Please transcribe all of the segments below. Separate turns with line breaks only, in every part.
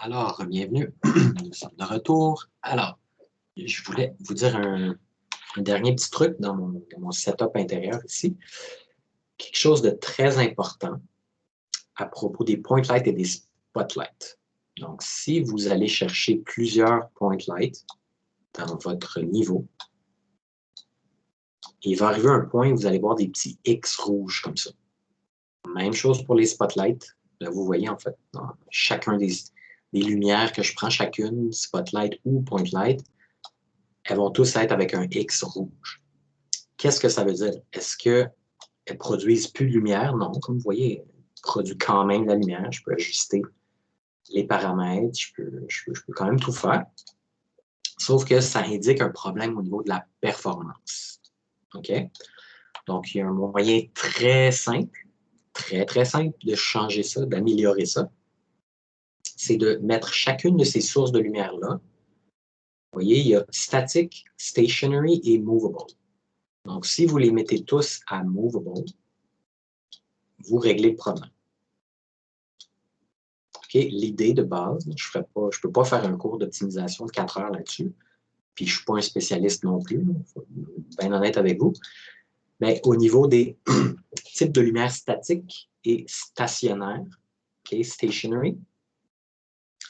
Alors, bienvenue. Nous sommes de retour. Alors, je voulais vous dire un dernier petit truc dans mon setup intérieur ici. Quelque chose de très important à propos des point lights et des spotlights. Donc, si vous allez chercher plusieurs point lights dans votre niveau, il va arriver un point où vous allez voir des petits X rouges comme ça. Même chose pour les spotlights. Là, vous voyez, en fait, dans chacun des lumières que je prends, chacune, spotlight ou point light, elles vont tous être avec un X rouge. Qu'est-ce que ça veut dire? Est-ce qu'elles ne produisent plus de lumière? Non, comme vous voyez, elles produisent quand même de la lumière. Je peux ajuster les paramètres, je peux quand même tout faire. Sauf que ça indique un problème au niveau de la performance. OK? Donc, il y a un moyen très simple, très simple de changer ça, d'améliorer ça. C'est de mettre chacune de ces sources de lumière-là. Vous voyez, il y a static, stationary et movable. Donc, si vous les mettez tous à movable, vous réglez le problème. Okay? L'idée de base, je ne peux pas faire un cours d'optimisation de 4 heures là-dessus, puis je ne suis pas un spécialiste non plus, faut être bien honnête avec vous, mais au niveau des types de lumière statique et stationnaire, okay? Stationary,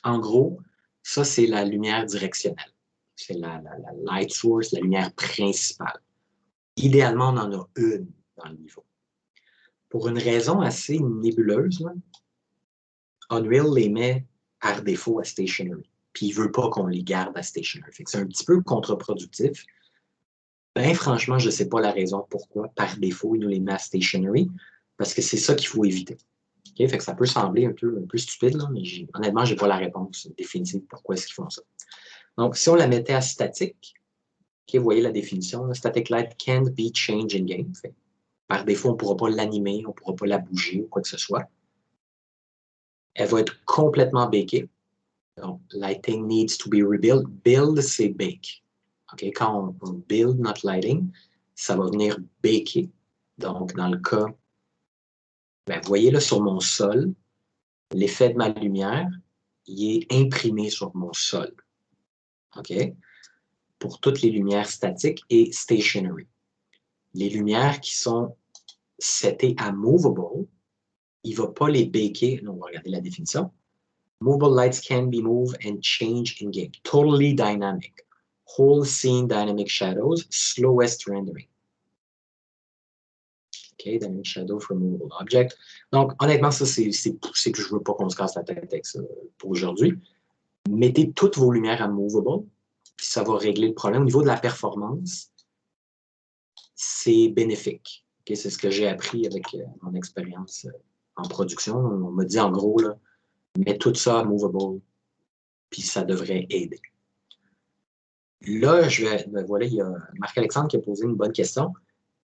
en gros, ça, c'est la lumière directionnelle. C'est la light source, la lumière principale. Idéalement, on en a une dans le niveau. Pour une raison assez nébuleuse, là, Unreal les met par défaut à stationary. Puis il ne veut pas qu'on les garde à stationary. C'est un petit peu contre-productif. Ben, franchement, je ne sais pas la raison pourquoi, par défaut, il nous les met à stationary, parce que c'est ça qu'il faut éviter. Okay? Fait que ça peut sembler un peu stupide, là, mais honnêtement, je n'ai pas la réponse définitive pourquoi est-ce qu'ils font ça. Donc, si on la mettait à statique, okay, vous voyez la définition, là, static light can't be changed in game. Fait, par défaut, on ne pourra pas l'animer, on ne pourra pas la bouger ou quoi que ce soit. Elle va être complètement bakée. Donc, lighting needs to be rebuilt. Build, c'est bake. Okay? Quand on build notre lighting, ça va venir baker. Donc, dans le cas, ben, vous voyez là sur mon sol, l'effet de ma lumière, il est imprimé sur mon sol. OK? Pour toutes les lumières statiques et stationary. Les lumières qui sont setées à movable, il ne va pas les baker. On va regarder la définition. Movable lights can be moved and changed in game. Totally dynamic. Whole scene dynamic shadows, slowest rendering. OK, dynamic shadow for movable object. Donc, honnêtement, ça, c'est poussé que je ne veux pas qu'on se casse la tête avec ça pour aujourd'hui. Mettez toutes vos lumières à movable, puis ça va régler le problème. Au niveau de la performance, c'est bénéfique. Okay, c'est ce que j'ai appris avec mon expérience en production. On m'a dit en gros, là, mets tout ça à movable, puis ça devrait aider. Là, voilà, il y a Marc-Alexandre qui a posé une bonne question.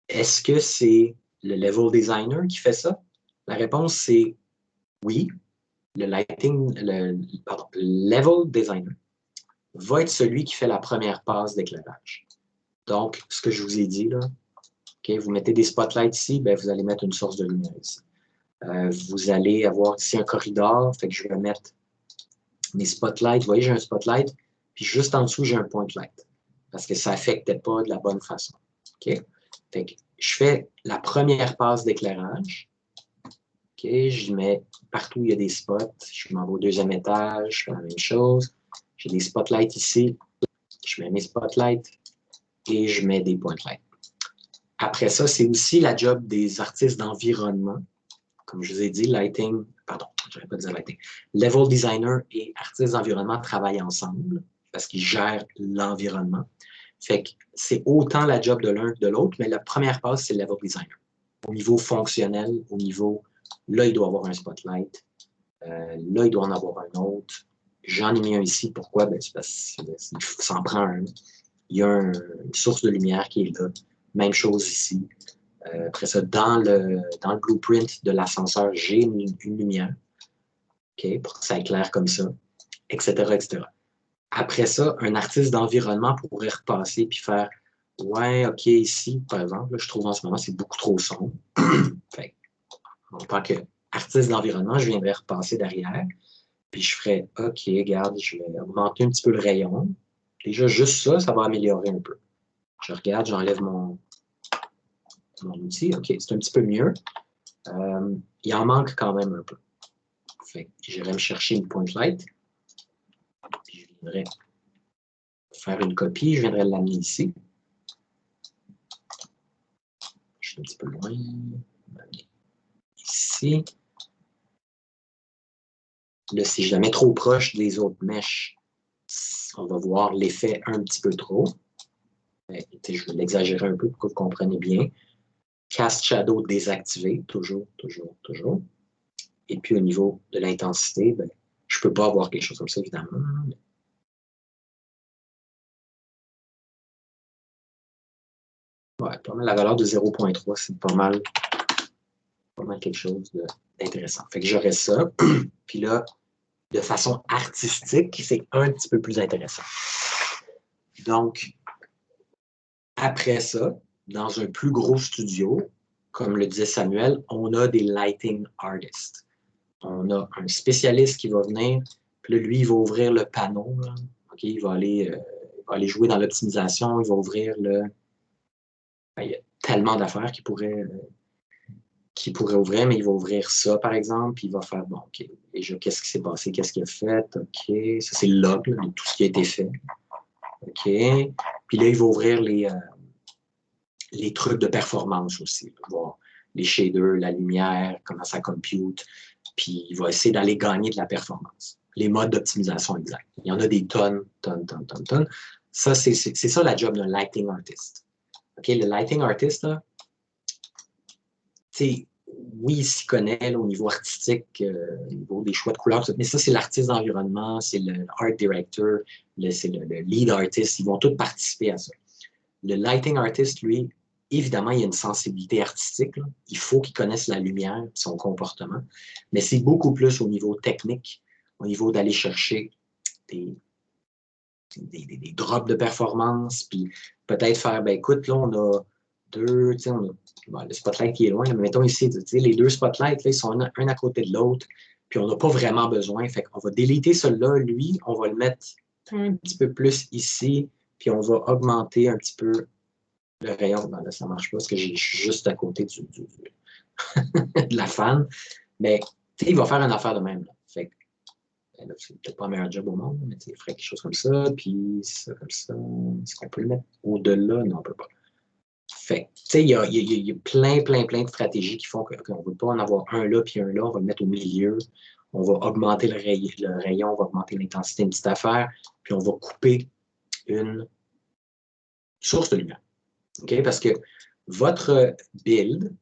Est-ce que c'est le level designer qui fait ça? La réponse, c'est oui. Le level designer va être celui qui fait la première passe d'éclairage. Donc, ce que je vous ai dit, là, okay, vous mettez des spotlights ici, ben, vous allez mettre une source de lumière ici. Vous allez avoir ici un corridor, fait que je vais mettre mes spotlights. Vous voyez, j'ai un spotlight, puis juste en dessous, j'ai un point light, parce que ça n'affectait pas de la bonne façon. Okay? Fait que je fais la première passe d'éclairage. Okay? Je mets partout où il y a des spots. Je m'en vais au deuxième étage, je fais la même chose. J'ai des spotlights ici. Je mets mes spotlights et je mets des point lights. Après ça, c'est aussi la job des artistes d'environnement. Comme je vous ai dit, lighting, pardon, je n'aurais pas dit lighting. Level designer et artistes d'environnement travaillent ensemble parce qu'ils gèrent l'environnement. Fait que c'est autant la job de l'un que de l'autre, mais la première passe, c'est le level designer. Au niveau fonctionnel, au niveau, là, il doit avoir un spotlight. Là, il doit en avoir un autre. J'en ai mis un ici. Pourquoi? Ben, c'est parce qu'il s'en prend un. Il y a une source de lumière qui est là. Même chose ici. Après ça, dans le blueprint de l'ascenseur, j'ai une lumière, okay, pour que ça éclaire comme ça, etc., etc. Après ça, un artiste d'environnement pourrait repasser puis faire « Ouais, OK, ici, par exemple, là, je trouve en ce moment, c'est beaucoup trop sombre. » Fait, en tant qu'artiste d'environnement, je viendrais repasser derrière, Puis je ferais, OK, regarde, je vais augmenter un petit peu le rayon. Déjà, juste ça, ça va améliorer un peu. Je regarde, j'enlève mon outil. OK, c'est un petit peu mieux. Il en manque quand même un peu. Fait que j'irai me chercher une point light. Puis je viendrai faire une copie. Je viendrai l'amener ici. Je suis un petit peu loin. Ici. Là, si je la mets trop proche des autres mèches, on va voir l'effet un petit peu trop. Je vais l'exagérer un peu pour que vous compreniez bien. Cast Shadow désactivé, toujours, toujours, toujours. Et puis au niveau de l'intensité, ben, je ne peux pas avoir quelque chose comme ça, évidemment. Ouais, la valeur de 0.3, c'est pas mal quelque chose d'intéressant. Fait que j'aurais ça. Puis là, de façon artistique, c'est un petit peu plus intéressant. Donc, après ça, dans un plus gros studio, comme le disait Samuel, on a des lighting artists. On a un spécialiste qui va venir, puis là, lui, il va ouvrir le panneau. Là. Okay, il va aller jouer dans l'optimisation, il va ouvrir le... Ben, il y a tellement d'affaires qu'il pourrait ouvrir, mais il va ouvrir ça, par exemple, puis il va faire, bon, OK, déjà, qu'est-ce qui s'est passé, qu'est-ce qu'il a fait, OK, ça, c'est le log, là, de tout ce qui a été fait. OK, puis là, il va ouvrir les trucs de performance aussi, voir les shaders, la lumière, comment ça compute, puis il va essayer d'aller gagner de la performance. Les modes d'optimisation exacts. Il y en a des tonnes. Ça, c'est ça la job d'un lighting artist. OK, le lighting artist, là, oui, il s'y connaît là, au niveau artistique, au niveau des choix de couleurs, mais ça, c'est l'artiste d'environnement, c'est le art director, c'est le lead artist, ils vont tous participer à ça. Le lighting artist, lui, évidemment, il y a une sensibilité artistique. Là. Il faut qu'il connaisse la lumière, son comportement, mais c'est beaucoup plus au niveau technique, au niveau d'aller chercher des drops de performance, puis peut-être faire, ben écoute, là, on a deux, tu sais, bon, le spotlight qui est loin, mais mettons ici, tu sais, les deux spotlights, là, ils sont un à côté de l'autre, puis on n'a pas vraiment besoin, fait qu'on va déliter celui-là, lui, on va le mettre un petit peu plus ici, puis on va augmenter un petit peu le rayon. Ben là, ça ne marche pas parce que je suis juste à côté de la fan, mais tu sais, il va faire une affaire de même, là. Fait que, ben là, c'est peut-être pas le meilleur job au monde, mais il ferait quelque chose comme ça, puis ça comme ça. Est-ce qu'on peut le mettre au-delà? Non, on ne peut pas. Fait tu sais, il y a plein de stratégies qui font qu'on ne veut pas en avoir un là puis un là. On va le mettre au milieu. On va augmenter le rayon, on va augmenter l'intensité d'une petite affaire, puis on va couper une source de lumière. Okay? Parce que votre build,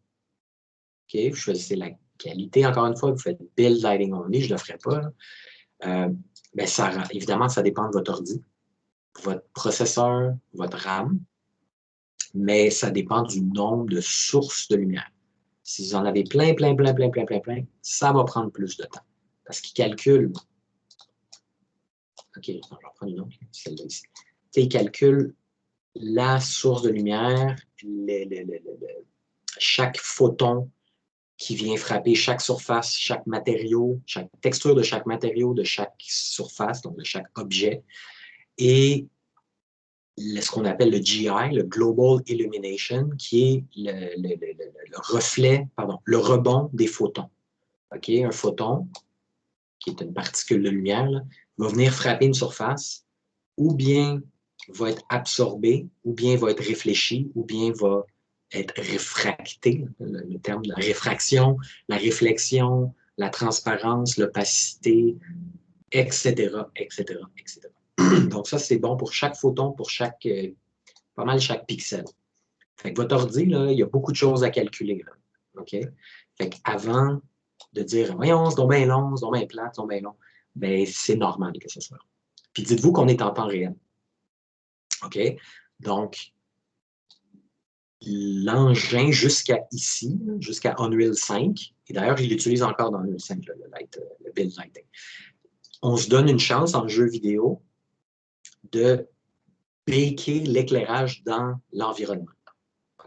okay, vous choisissez la qualité, encore une fois, vous faites build lighting only, je ne le ferai pas. Ben évidemment, ça dépend de votre ordi, votre processeur, votre RAM, mais ça dépend du nombre de sources de lumière. Si vous en avez plein, ça va prendre plus de temps. Parce qu'il calcule. OK, je vais reprendre une autre, celle-là ici. Il calcule la source de lumière, chaque photon qui vient frapper chaque surface, chaque matériau, chaque texture de chaque matériau, de chaque surface, donc de chaque objet, et ce qu'on appelle le GI, le Global Illumination, qui est le reflet, le rebond des photons. Okay? Un photon, qui est une particule de lumière, là, va venir frapper une surface, ou bien va être absorbé, ou bien va être réfléchi, ou bien va être réfracté, le terme de la réfraction, la réflexion, la transparence, l'opacité, etc., etc., etc. Donc ça, c'est bon pour chaque photon, pour pas mal chaque pixel. Fait que votre ordi, là, il y a beaucoup de choses à calculer. Là. OK? Fait qu'avant de dire, voyons, c'est donc bien long, c'est donc bien plate, c'est donc bien long, ben, c'est normal que ce soit long. Puis dites-vous qu'on est en temps réel. OK? Donc, l'engin jusqu'à ici, jusqu'à Unreal 5, et d'ailleurs, il l'utilise encore dans Unreal 5, le build lighting. On se donne une chance en jeu vidéo de baker l'éclairage dans l'environnement.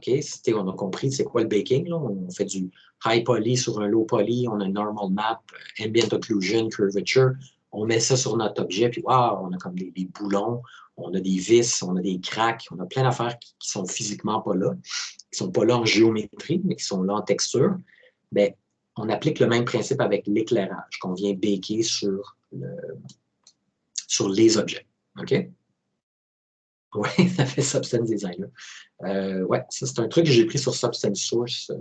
OK? On a compris c'est quoi le baking. Là. On fait du high poly sur un low poly, on a une normal map, ambient occlusion, curvature. On met ça sur notre objet, puis wow, on a comme des boulons, on a des vis, on a des cracks, on a plein d'affaires qui sont physiquement pas là, qui sont pas là en géométrie, mais qui sont là en texture. Bien, on applique le même principe avec l'éclairage qu'on vient baker sur les objets. OK? Oui, ça fait Substance Designer. Oui, ça, c'est un truc que j'ai pris sur Substance Source,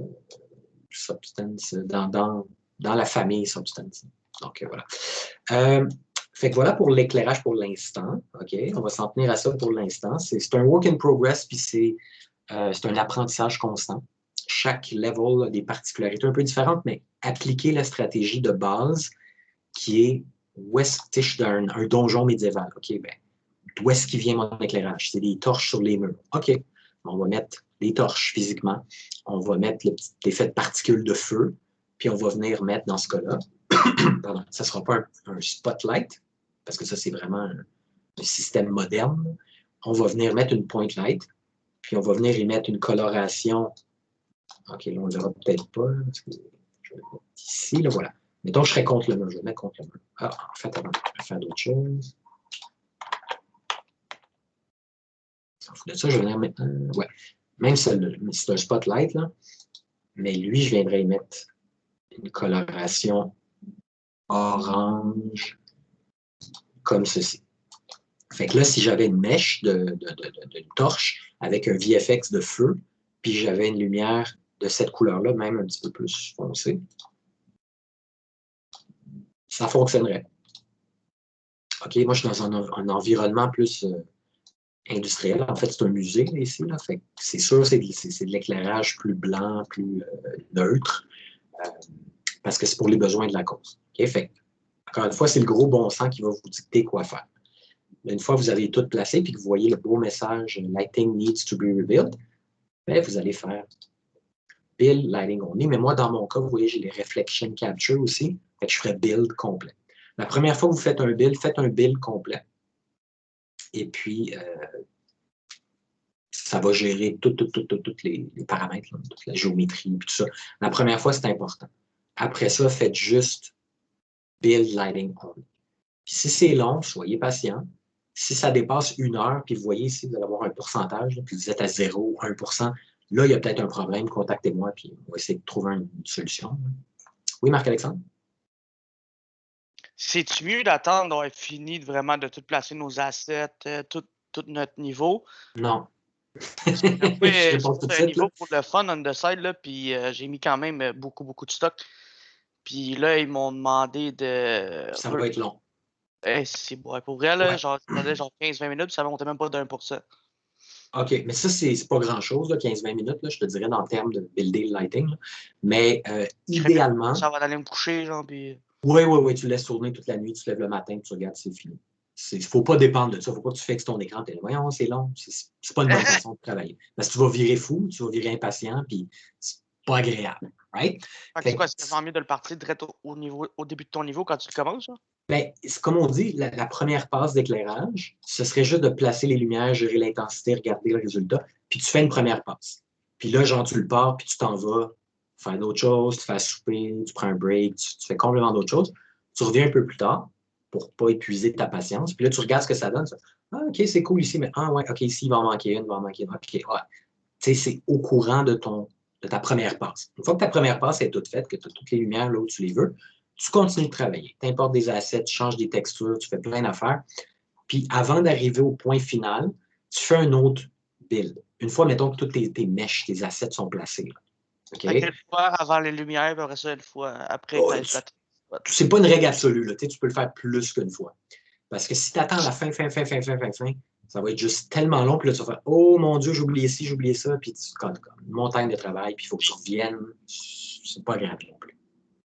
Substance, dans la famille Substance. Donc, voilà. Fait que voilà pour l'éclairage pour l'instant. OK? On va s'en tenir à ça pour l'instant. C'est un work in progress, puis c'est un apprentissage constant. Chaque level a des particularités un peu différentes, mais appliquer la stratégie de base qui est west-ish d'un donjon médiéval. OK, ben, d'où est-ce qui vient mon éclairage? C'est des torches sur les murs. OK, on va mettre des torches physiquement. On va mettre le petit effet de particules de feu, puis on va venir mettre dans ce cas-là, pardon, ça ne sera pas un spotlight, parce que ça, c'est vraiment un système moderne. On va venir mettre une point light, puis on va venir y mettre une coloration. OK, là, on ne le verra peut-être pas. Parce que je vais le mettre ici, là, voilà. Mettons, je serais contre le mur. Je vais mettre contre le mur. Ah, en fait, avant, je vais faire d'autres choses. De ça, je vais venir mettre. Ouais. Même si c'est un spotlight, là, mais lui, je viendrais y mettre une coloration orange, comme ceci. Fait que là, si j'avais une mèche d'une torche avec un VFX de feu, puis j'avais une lumière de cette couleur-là, même un petit peu plus foncée, ça fonctionnerait. OK, moi, je suis dans un environnement plus industriel. En fait, c'est un musée ici. Là, fait c'est sûr, c'est de l'éclairage plus blanc, plus neutre, parce que c'est pour les besoins de la cause. OK, fait encore une fois, c'est le gros bon sens qui va vous dicter quoi faire. Une fois que vous avez tout placé et que vous voyez le beau message « Lighting needs to be rebuilt », bien, vous allez faire « Build lighting only ». Mais moi, dans mon cas, vous voyez, j'ai les reflection capture aussi. Fait que je ferai « build » complet. La première fois que vous faites un build complet. Et puis, ça va gérer tous les paramètres, là, toute la géométrie, tout ça. La première fois, c'est important. Après ça, faites juste build lighting only. Puis si c'est long, soyez patient. Si ça dépasse 1 heure, puis vous voyez ici, vous allez avoir un pourcentage, puis vous êtes à 0, 1%, là, il y a peut-être un problème, contactez-moi, puis on va essayer de trouver une solution. Oui, Marc-Alexandre?
C'est-tu mieux d'attendre d'avoir fini vraiment de tout placer nos assets, tout notre niveau?
Non.
Je
réponds tout de
un
suite.
niveau
Là.
pour le fun on the side, là, puis j'ai mis quand même beaucoup de stock. Puis là, ils m'ont demandé de.
Ça va être long.
C'est bon. Pour vrai, là,
Ouais.
genre 15-20 minutes, puis ça montait même pas d'1%.
OK, mais ça, c'est pas grand-chose, 15-20 minutes, là, je te dirais, dans le terme de builder le lighting. Là. Mais idéalement.
Ça va aller me coucher, genre, puis.
Oui, tu laisses tourner toute la nuit, tu te lèves le matin, tu regardes, c'est fini. Il ne faut pas dépendre de ça. Il ne faut pas que tu fixes ton écran. Voyons, c'est long. C'est pas une bonne façon de travailler. Parce que tu vas virer fou, tu vas virer impatient, puis c'est pas agréable. Right?
C'est quoi, c'est vraiment mieux de le partir direct au début de ton niveau quand tu le commences, ça?
Ben, comme on dit, la première passe d'éclairage, ce serait juste de placer les lumières, gérer l'intensité, regarder le résultat, puis tu fais une première passe. Puis là, genre, tu le pars, puis tu t'en vas faire d'autres choses, tu fais à souper, tu prends un break, tu fais complètement d'autres choses. Tu reviens un peu plus tard pour ne pas épuiser ta patience. Puis là, tu regardes ce que ça donne. Ah, OK, c'est cool ici, mais ah ouais, OK, ici, il va en manquer une, il va en manquer une. OK, ouais. Tu sais, c'est au courant de ta première passe. Une fois que ta première passe est toute faite, que tu as toutes les lumières là où tu les veux, tu continues de travailler. Tu importes des assets, tu changes des textures, tu fais plein d'affaires. Puis avant d'arriver au point final, tu fais un autre build. Une fois, mettons que toutes tes mèches, tes assets sont placés. Là.
Okay? Une fois avant les lumières, puis après ça, une fois après.
C'est pas une règle absolue. Là. Tu peux le faire plus qu'une fois. Parce que si tu attends la fin, ça va être juste tellement long. Puis là, tu vas faire oh mon Dieu, j'ai oublié ci, j'ai oublié ça. Puis tu comme une montagne de travail, puis il faut que tu reviennes. C'est pas grave non plus.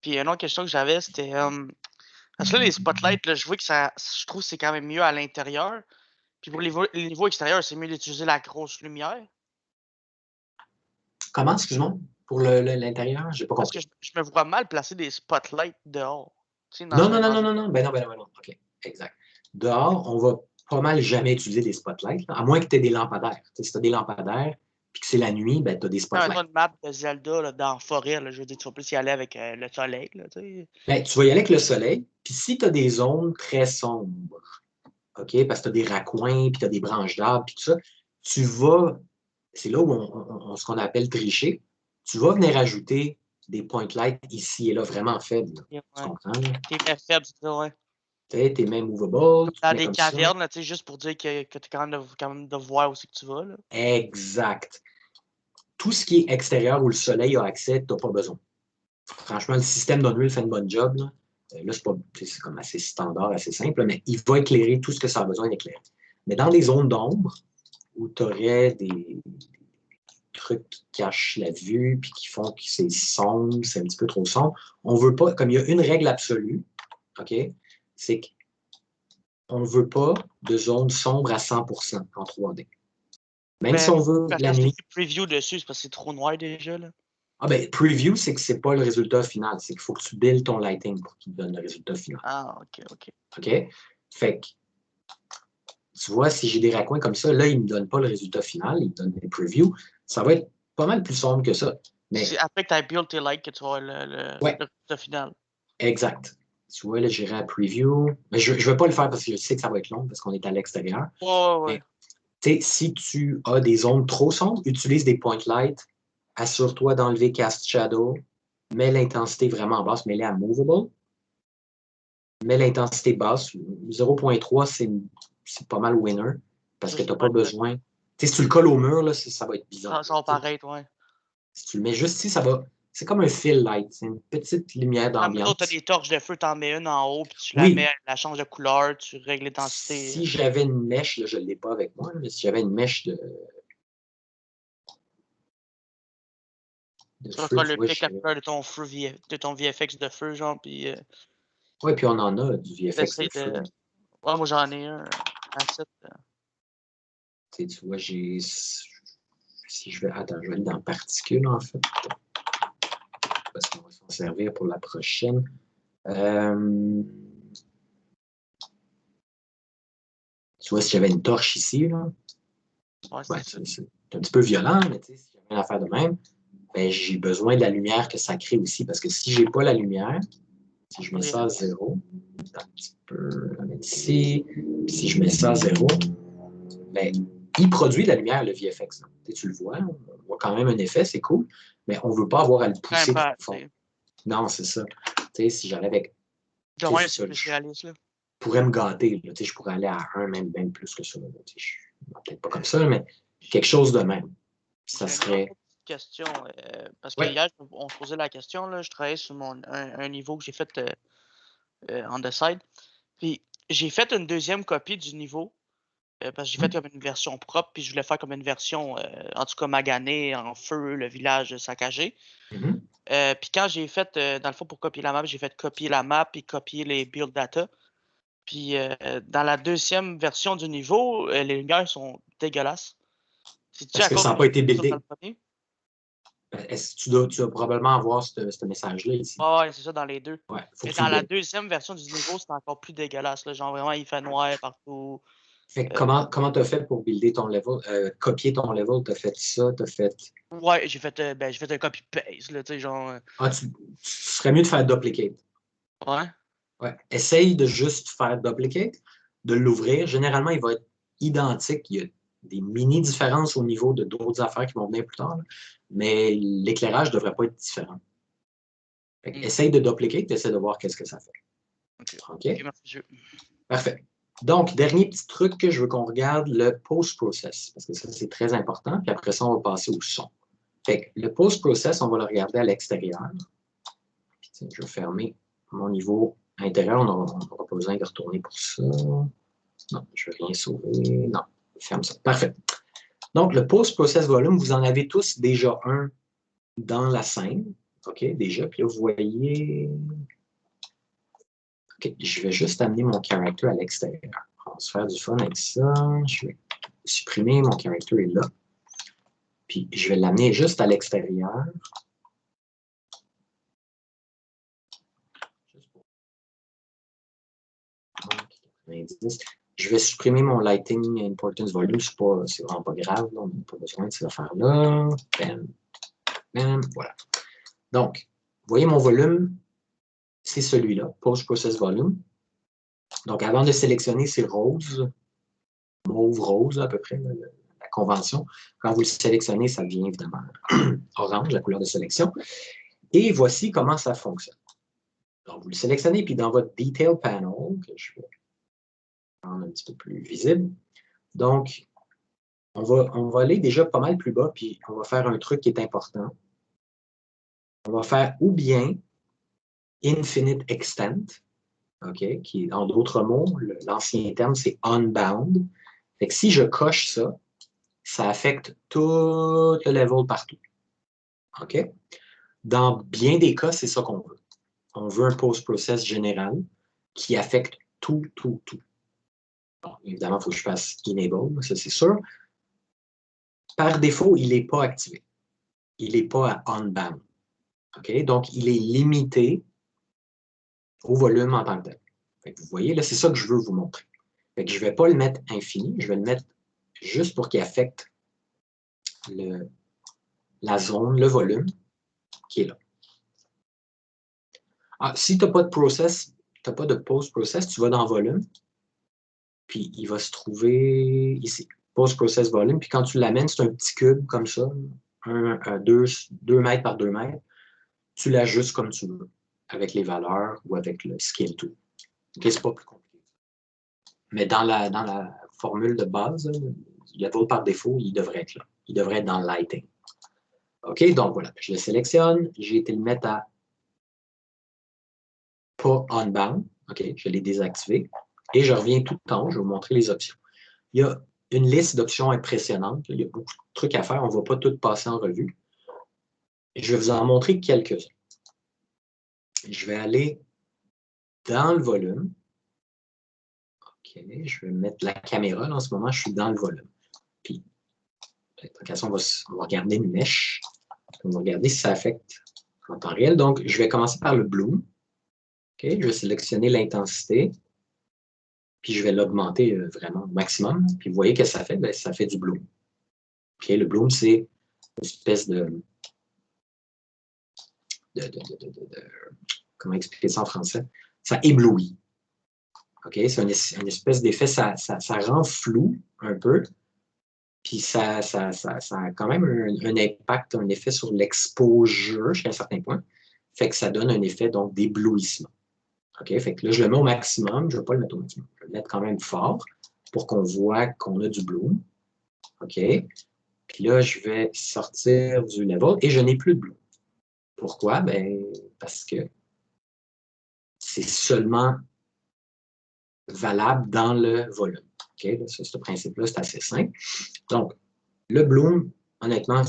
Puis une autre question que j'avais, c'était. Parce que là, les spotlights, là, je vois que je trouve que c'est quand même mieux à l'intérieur. Puis pour les niveaux extérieurs, c'est mieux d'utiliser la grosse lumière.
Comment, excuse-moi, pour l'intérieur? J'ai pas compris.
Parce que je me vois mal placer des spotlights dehors.
Non. Ben non. OK, exact. Dehors, on va pas mal jamais utiliser des spotlights, là, à moins que tu aies des lampadaires. Si tu as des lampadaires, puis que c'est la nuit, ben, tu as des
Toi,
spotlights.
une map de Zelda là, dans la forêt, là, je veux dire, tu vas plus y aller avec le soleil. Là, tu sais.
Ben, tu vas y aller avec le soleil, puis si tu as des zones très sombres, OK, parce que tu as des raccoins, puis tu as des branches d'arbres, puis tout ça, tu vas, c'est là où ce qu'on appelle tricher, tu vas venir ajouter des point lights ici et là, vraiment faibles. Là.
Ouais.
Tu comprends? Là?
T'es faible, c'est ça, ouais.
T'es même movable, tu te
Dans
mets
des
comme ça.
cavernes, là, tu sais, juste pour dire que tu es quand même de voir où c'est que tu vas. Là.
Exact. Tout ce qui est extérieur où le soleil a accès, tu n'as pas besoin. Franchement, le système d'Unreal fait une bonne job. Là, c'est comme assez standard, assez simple, mais il va éclairer tout ce que ça a besoin d'éclairer. Mais dans les zones d'ombre, où tu aurais des trucs qui cachent la vue, puis qui font que c'est sombre, c'est un petit peu trop sombre, on veut pas, comme il y a une règle absolue, OK, c'est qu'on ne veut pas de zone sombre à 100% en 3D. Même si
Ben,
on veut
parce
la
que c'est
nuit.
écrit preview dessus, c'est parce que c'est trop noir déjà. Là.
Ah ben, preview, c'est que c'est pas le résultat final. C'est qu'il faut que tu builds ton lighting pour qu'il te donne le résultat final.
Ah, ok.
OK? Fait que, tu vois, si j'ai des raccoins comme ça, là, il ne me donne pas le résultat final, il me donne des previews. Ça va être pas mal plus sombre que ça. Mais,
C'est après que tu as build tes lights que tu vas avoir
ouais,
le résultat final.
exact. Tu vois, là, j'irai à preview. Mais je ne vais pas le faire parce que je sais que ça va être long parce qu'on est à l'extérieur.
Ouais.
Mais, tu sais, si tu as des zones trop sombres, utilise des point lights. Assure-toi d'enlever Cast Shadow. Mets l'intensité vraiment basse, mets-les à Movable. Mets l'intensité basse. 0.3, c'est pas mal winner parce
Ça,
que tu
c'est
n'as
pas
pas besoin. Tu sais, si tu le colles au mur, là, ça va être bizarre.
ça va paraître, ouais.
Si tu le mets juste ici, ça va. C'est comme un fill light. C'est une petite lumière
Ah, mettons, tu as
d'ambiance.
des torches de feu, tu en mets une en haut, puis tu la
Oui,
mets, elle la change de couleur, tu règles l'intensité.
si j'avais une mèche, là, je ne l'ai pas avec moi, mais si j'avais une mèche de
Tu vas
feu,
faire
tu
le
vois,
pic à couleur de ton feu, de ton VFX de feu, genre, puis
oui, puis on en a du VFX
t'essaies
de
de.
feu.
Ouais, moi j'en ai un asset.
Tu vois, j'ai. Si je vais. Attends, je vais aller dans particules, en fait, parce qu'on va s'en servir pour la prochaine. Tu vois, si j'avais une torche ici, là,
Ouais,
ouais,
c'est ça.
c'est un petit peu violent, mais si j'avais une affaire de même, ben, j'ai besoin de la lumière que ça crée aussi, parce que si j'ai pas la lumière, si je mets ça à 0, un petit peu, la mettre ici, puis si je mets ça à 0, ben, il produit de la lumière, le VFX. Tu le vois, on voit quand même un effet, c'est cool, mais on ne veut pas avoir à le
Quand même
pousser trop
pas
fort.
assez.
Non, c'est ça. Si j'allais avec.
Comment c'est
Ça, je
spécialiste, là?
pourrais me gâter. Là, je pourrais aller à 1, même plus que ça. Là, je suis peut-être pas comme ça, mais quelque chose de même. Ça
J'ai une autre
serait.
petite question. Parce que
Ouais.
hier, on se posait la question, là, je travaillais sur un niveau que j'ai fait on the side. Puis j'ai fait une deuxième copie du niveau. Parce que j'ai fait comme une version propre, puis je voulais faire comme une version, en tout cas maganée, en feu, le village saccagé.
Mhm.
Puis quand j'ai fait, dans le fond, pour copier la map, j'ai fait copier la map et copier les build data. Puis dans la deuxième version du niveau, les lumières sont dégueulasses. C'est-tu
Parce
à
que
cause
ça
que
n'a pas
j'ai
été
fait ça dans le
buildé.
premier?
Tu dois probablement avoir ce message-là ici.
Ouais, c'est ça, dans les deux.
Ouais, il faut
Mais
que tu le
dans la
builds.
deuxième version du niveau, c'est encore plus dégueulasse. Là. Genre vraiment, il fait noir partout.
Fait que
Euh,
comment tu as fait pour builder ton level, copier ton level? Tu as fait ça, tu as fait.
ouais, j'ai fait un copy-paste, là, tu sais, genre.
Ah, tu serais mieux de faire duplicate.
Ouais.
Ouais. Essaye de juste faire duplicate, de l'ouvrir. Généralement, il va être identique. Il y a des mini-différences au niveau de d'autres affaires qui vont venir plus tard, là. Mais l'éclairage ne devrait pas être différent.
Hmm.
Essaye de duplicate, essaie de voir qu'est-ce que ça fait.
Ok.
OK?
Ok, merci, Dieu.
Parfait. Donc, dernier petit truc que je veux qu'on regarde, le post-process, parce que ça, c'est très important. Puis après ça, on va passer au son. Fait que le post-process, on va le regarder à l'extérieur. Puis, je vais fermer mon niveau intérieur. On n'aura pas besoin de retourner pour ça. Non, je ne vais rien sauver. Non, ferme ça. Parfait. Donc, le post-process volume, vous en avez tous déjà un dans la scène. OK, déjà. Puis là, vous voyez. OK, je vais juste amener mon character à l'extérieur. On va se faire du fun avec ça. Je vais supprimer, mon character est là. Puis je vais l'amener juste à l'extérieur. Juste pour 90. Je vais supprimer mon Lighting Importance Volume. C'est vraiment pas grave. Là, on n'a pas besoin de ces affaires-là. Bam, bam, voilà. Donc, vous voyez mon volume, c'est celui-là, Post-Process Volume. Donc, avant de sélectionner, c'est rose, mauve-rose à peu près, la convention. Quand vous le sélectionnez, ça devient évidemment orange, la couleur de sélection. Et voici comment ça fonctionne. Donc, vous le sélectionnez, puis dans votre Detail Panel, que je vais rendre un petit peu plus visible, donc, on va aller déjà pas mal plus bas, puis on va faire un truc qui est important. On va faire ou bien Infinite Extent, OK, qui, en d'autres mots, l'ancien terme, c'est Unbound. Fait que si je coche ça, ça affecte tout le level partout. OK? Dans bien des cas, c'est ça qu'on veut. On veut un post-process général qui affecte tout, tout, tout. Bon, évidemment, il faut que je fasse Enable, ça c'est sûr. Par défaut, il n'est pas activé. Il n'est pas à Unbound. OK? Donc, il est limité au volume en tant que tel. Fait que vous voyez, là, c'est ça que je veux vous montrer. Fait que je ne vais pas le mettre infini, je vais le mettre juste pour qu'il affecte la zone, le volume qui est là. Ah, si tu n'as pas de process, tu n'as pas de post-process, tu vas dans volume, puis il va se trouver ici, post-process volume, puis quand tu l'amènes, c'est un petit cube comme ça, 2 mètres par 2 mètres, tu l'ajustes comme tu veux, avec les valeurs ou avec le scale tool. Okay, c'est pas plus compliqué. Mais dans la formule de base, le level par défaut, il devrait être là. Il devrait être dans le lighting. OK, donc voilà, je le sélectionne, j'ai été le mettre à pas unbound. OK, je l'ai désactivé. Et je reviens tout le temps, je vais vous montrer les options. Il y a une liste d'options impressionnante. Il y a beaucoup de trucs à faire, on ne va pas tout passer en revue. Je vais vous en montrer quelques-uns. Je vais aller dans le volume. OK, je vais mettre la caméra. Là, en ce moment, je suis dans le volume. Puis, on va regarder une mèche. On va regarder si ça affecte en temps réel. Donc, je vais commencer par le bloom. OK, je vais sélectionner l'intensité. Puis, je vais l'augmenter vraiment au maximum. Puis, vous voyez que ça fait? Bien, ça fait du bloom. OK, le bloom, c'est une espèce comment expliquer ça en français? Ça éblouit. OK, c'est une espèce d'effet, ça rend flou un peu. Puis ça a quand même un impact, un effet sur l'exposure jusqu'à un certain point. Fait que ça donne un effet donc d'éblouissement. OK? Fait que là, je le mets au maximum. Je ne vais pas le mettre au maximum. Je vais le mettre quand même fort pour qu'on voit qu'on a du bloom. OK? Puis là, je vais sortir du level et je n'ai plus de bloom. Pourquoi? Ben, parce que c'est seulement valable dans le volume. OK? Ce principe-là, c'est assez simple. Donc, le bloom, honnêtement,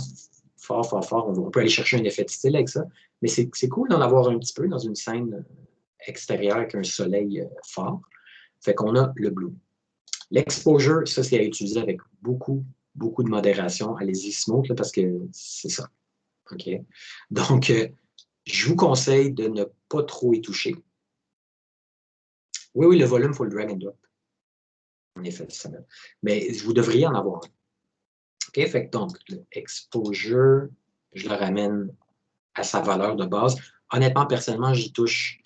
fort, fort, fort. On peut aller chercher un effet de style avec ça. Mais c'est cool d'en avoir un petit peu dans une scène extérieure avec un soleil fort. Fait qu'on a le bloom. L'exposure, ça, c'est à utiliser avec beaucoup, beaucoup de modération. Allez-y smooth, là, parce que c'est ça. OK? Donc, je vous conseille de ne pas trop y toucher. Oui, le volume, il faut le drag and drop. En effet, ça va. Mais vous devriez en avoir un. OK? Fait que donc, l'exposure, je le ramène à sa valeur de base. Honnêtement, personnellement, j'y touche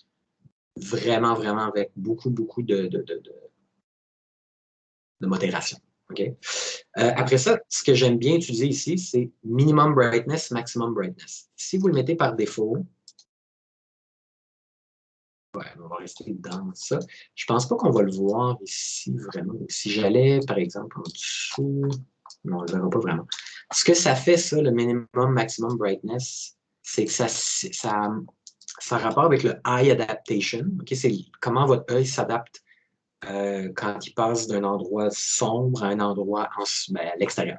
vraiment, vraiment avec beaucoup, beaucoup de modération. Okay? Après ça, ce que j'aime bien utiliser ici, c'est minimum brightness, maximum brightness. Si vous le mettez par défaut, ouais, on va rester dans ça. Je ne pense pas qu'on va le voir ici vraiment. Si j'allais, par exemple, en dessous, non, on ne le verra pas vraiment. Ce que ça fait, ça, le minimum, maximum brightness, c'est que ça rapport avec le eye adaptation. Okay? C'est comment votre œil s'adapte quand il passe d'un endroit sombre à un endroit à l'extérieur.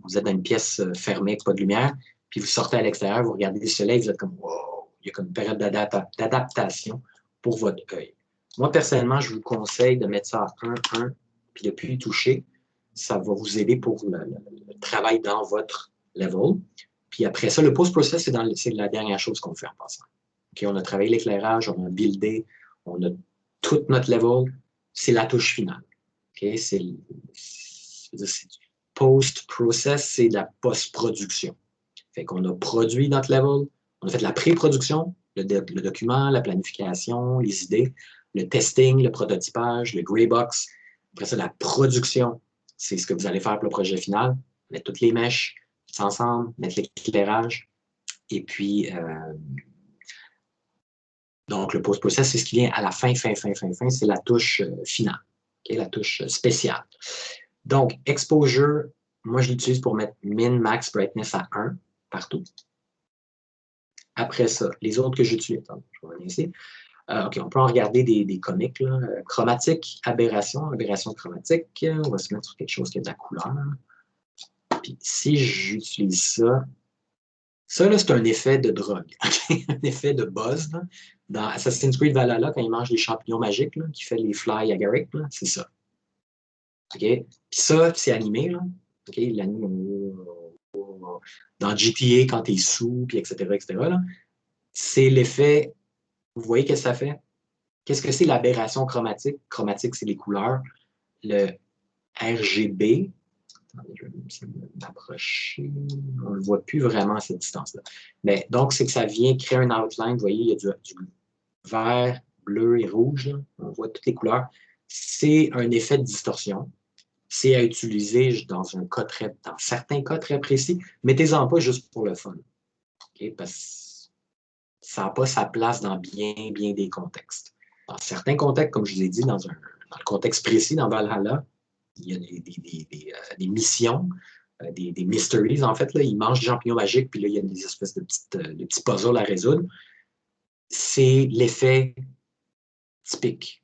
Vous êtes dans une pièce fermée, pas de lumière, puis vous sortez à l'extérieur, vous regardez le soleil, vous êtes comme wow, il y a comme une période d'adaptation pour votre œil. Moi, personnellement, je vous conseille de mettre ça à 1, puis de ne plus y toucher. Ça va vous aider pour le travail dans votre level. Puis après ça, le post-process, c'est la dernière chose qu'on fait en passant. Okay, on a travaillé l'éclairage, on a buildé, on a tout notre level. C'est la touche finale. Okay? C'est post-process, c'est de la post-production. Fait qu'on a produit notre level, on a fait la pré-production, le document, la planification, les idées, le testing, le prototypage, le gray box. Après ça, la production, c'est ce que vous allez faire pour le projet final. Mettre toutes les mèches ensemble, mettre l'éclairage. Et puis, donc, le post-process, c'est ce qui vient à la fin, c'est la touche finale, okay? La touche spéciale. Donc, exposure, moi, je l'utilise pour mettre min, max, brightness à 1 partout. Après ça, les autres que j'utilise, je vais revenir ici. OK, on peut en regarder des comiques. Là. Chromatique, aberration chromatique. On va se mettre sur quelque chose qui a de la couleur. Puis si j'utilise ça, ça, c'est un effet de drogue, un effet de buzz. Là. Dans Assassin's Creed Valhalla, quand il mange les champignons magiques, là, qui fait les fly agaric, c'est ça. OK? Puis ça, c'est animé. Là. OK? L'anime dans GTA, quand tu es sous, puis etc., c'est l'effet. Vous voyez qu'est-ce que ça fait? Qu'est-ce que c'est l'aberration chromatique? Chromatique, c'est les couleurs. Le RGB, attendez, je vais m'approcher. On ne le voit plus vraiment à cette distance-là. Mais donc, c'est que ça vient créer un outline. Vous voyez, il y a du vert, bleu et rouge. Là. On voit toutes les couleurs. C'est un effet de distorsion. C'est à utiliser dans certains cas très précis. Mettez-en pas juste pour le fun. Okay? Parce que ça n'a pas sa place dans bien des contextes. Dans certains contextes, comme je vous ai dit, dans le contexte précis, dans Valhalla, il y a des missions, des mysteries, en fait. Là, ils mangent des champignons magiques, puis là, il y a des espèces de petits puzzles à résoudre. C'est l'effet typique.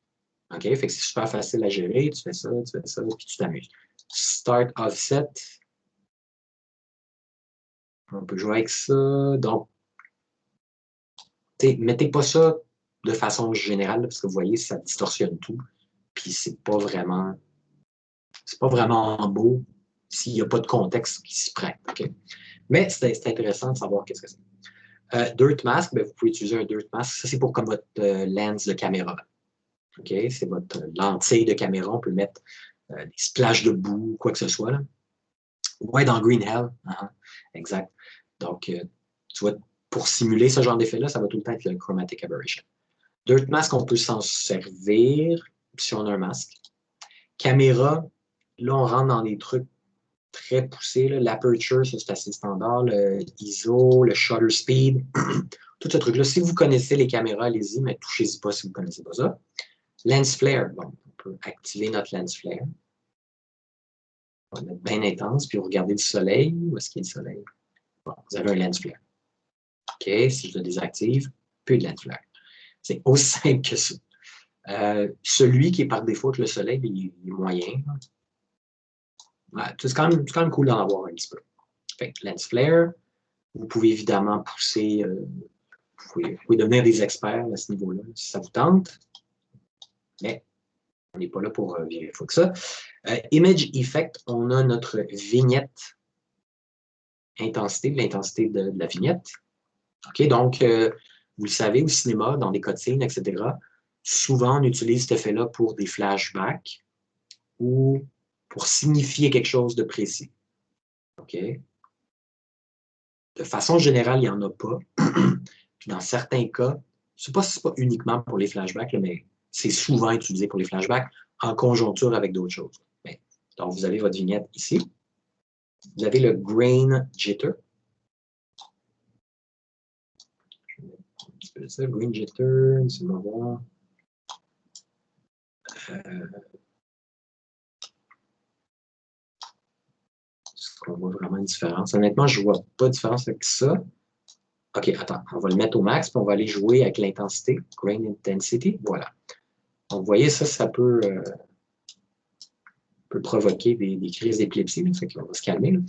OK? Fait que c'est super facile à gérer. Tu fais ça, puis tu t'amuses. Start offset. On peut jouer avec ça. Donc, mettez pas ça de façon générale, parce que vous voyez, ça distorsionne tout. Puis c'est pas vraiment beau s'il n'y a pas de contexte qui s'y prête. Okay? Mais c'est intéressant de savoir qu'est-ce que c'est. Dirt Mask, ben, vous pouvez utiliser un Dirt Mask. Ça, c'est pour comme votre lens de caméra. Okay? C'est votre lentille de caméra. On peut mettre des splashes de boue, quoi que ce soit. Là. Ouais, dans Green Hell. Exact. Donc, tu vois, pour simuler ce genre d'effet-là, ça va tout le temps être le Chromatic Aberration. Dirt Mask, on peut s'en servir si on a un masque. Caméra, là, on rentre dans des trucs très poussés. L'aperture, ça, c'est assez standard. Le ISO, le shutter speed, tout ce truc-là. Si vous connaissez les caméras, allez-y, mais touchez-y pas si vous ne connaissez pas ça. Lens flare, bon, on peut activer notre lens flare. On va mettre bien intense, puis regarder le soleil. Où est-ce qu'il y a le soleil? Bon, vous avez un lens flare. OK, si je le désactive, plus de lens flare. C'est aussi simple que ça. Celui qui est par défaut avec le soleil, il est moyen. Ouais, c'est quand même cool d'en avoir un petit peu. Fait que lens flare, vous pouvez évidemment pousser, vous pouvez devenir des experts à ce niveau-là, si ça vous tente. Mais on n'est pas là pour virer fou que ça. Image Effect, on a notre vignette intensité, l'intensité de la vignette. OK, donc, vous le savez, au cinéma, dans des cutscenes, etc., souvent, on utilise cet effet-là pour des flashbacks ou pour signifier quelque chose de précis. OK? De façon générale, il n'y en a pas. Puis dans certains cas, ce n'est pas uniquement pour les flashbacks, là, mais c'est souvent utilisé pour les flashbacks en conjoncture avec d'autres choses. Mais, donc, vous avez votre vignette ici. Vous avez le grain jitter. Je vais mettre un petit peu de ça. Grain jitter, laissez-moi voir. Est-ce qu'on voit vraiment une différence? Honnêtement, je ne vois pas de différence avec ça. OK, attends, on va le mettre au max, puis on va aller jouer avec l'intensité, grain intensity. Voilà. Donc, vous voyez, ça peut provoquer des crises d'épilepsie, fait qu'on va se calmer. Là.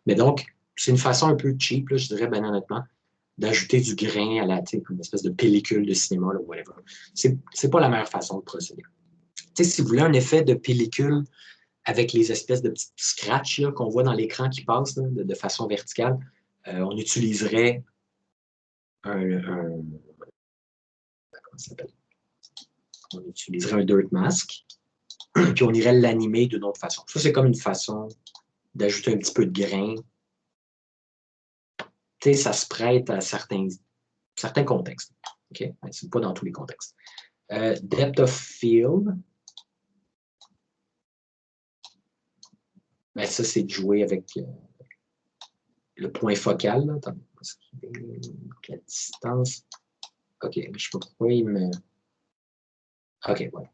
Mais donc, c'est une façon un peu cheap, là, je dirais, ben honnêtement, d'ajouter du grain à une espèce de pellicule de cinéma, là, whatever. C'est pas la meilleure façon de procéder. Si vous voulez un effet de pellicule avec les espèces de petits scratchs qu'on voit dans l'écran qui passent là, de façon verticale, on utiliserait comment ça s'appelle? On utiliserait un dirt mask. puis on irait l'animer d'une autre façon. Ça, c'est comme une façon d'ajouter un petit peu de grain. Tu sais, ça se prête à certains contextes. OK? C'est pas dans tous les contextes. Depth of field. Ben, ça, c'est de jouer avec le point focal. Là. Attends, la distance. OK, je ne sais pas pourquoi il me... OK, voilà.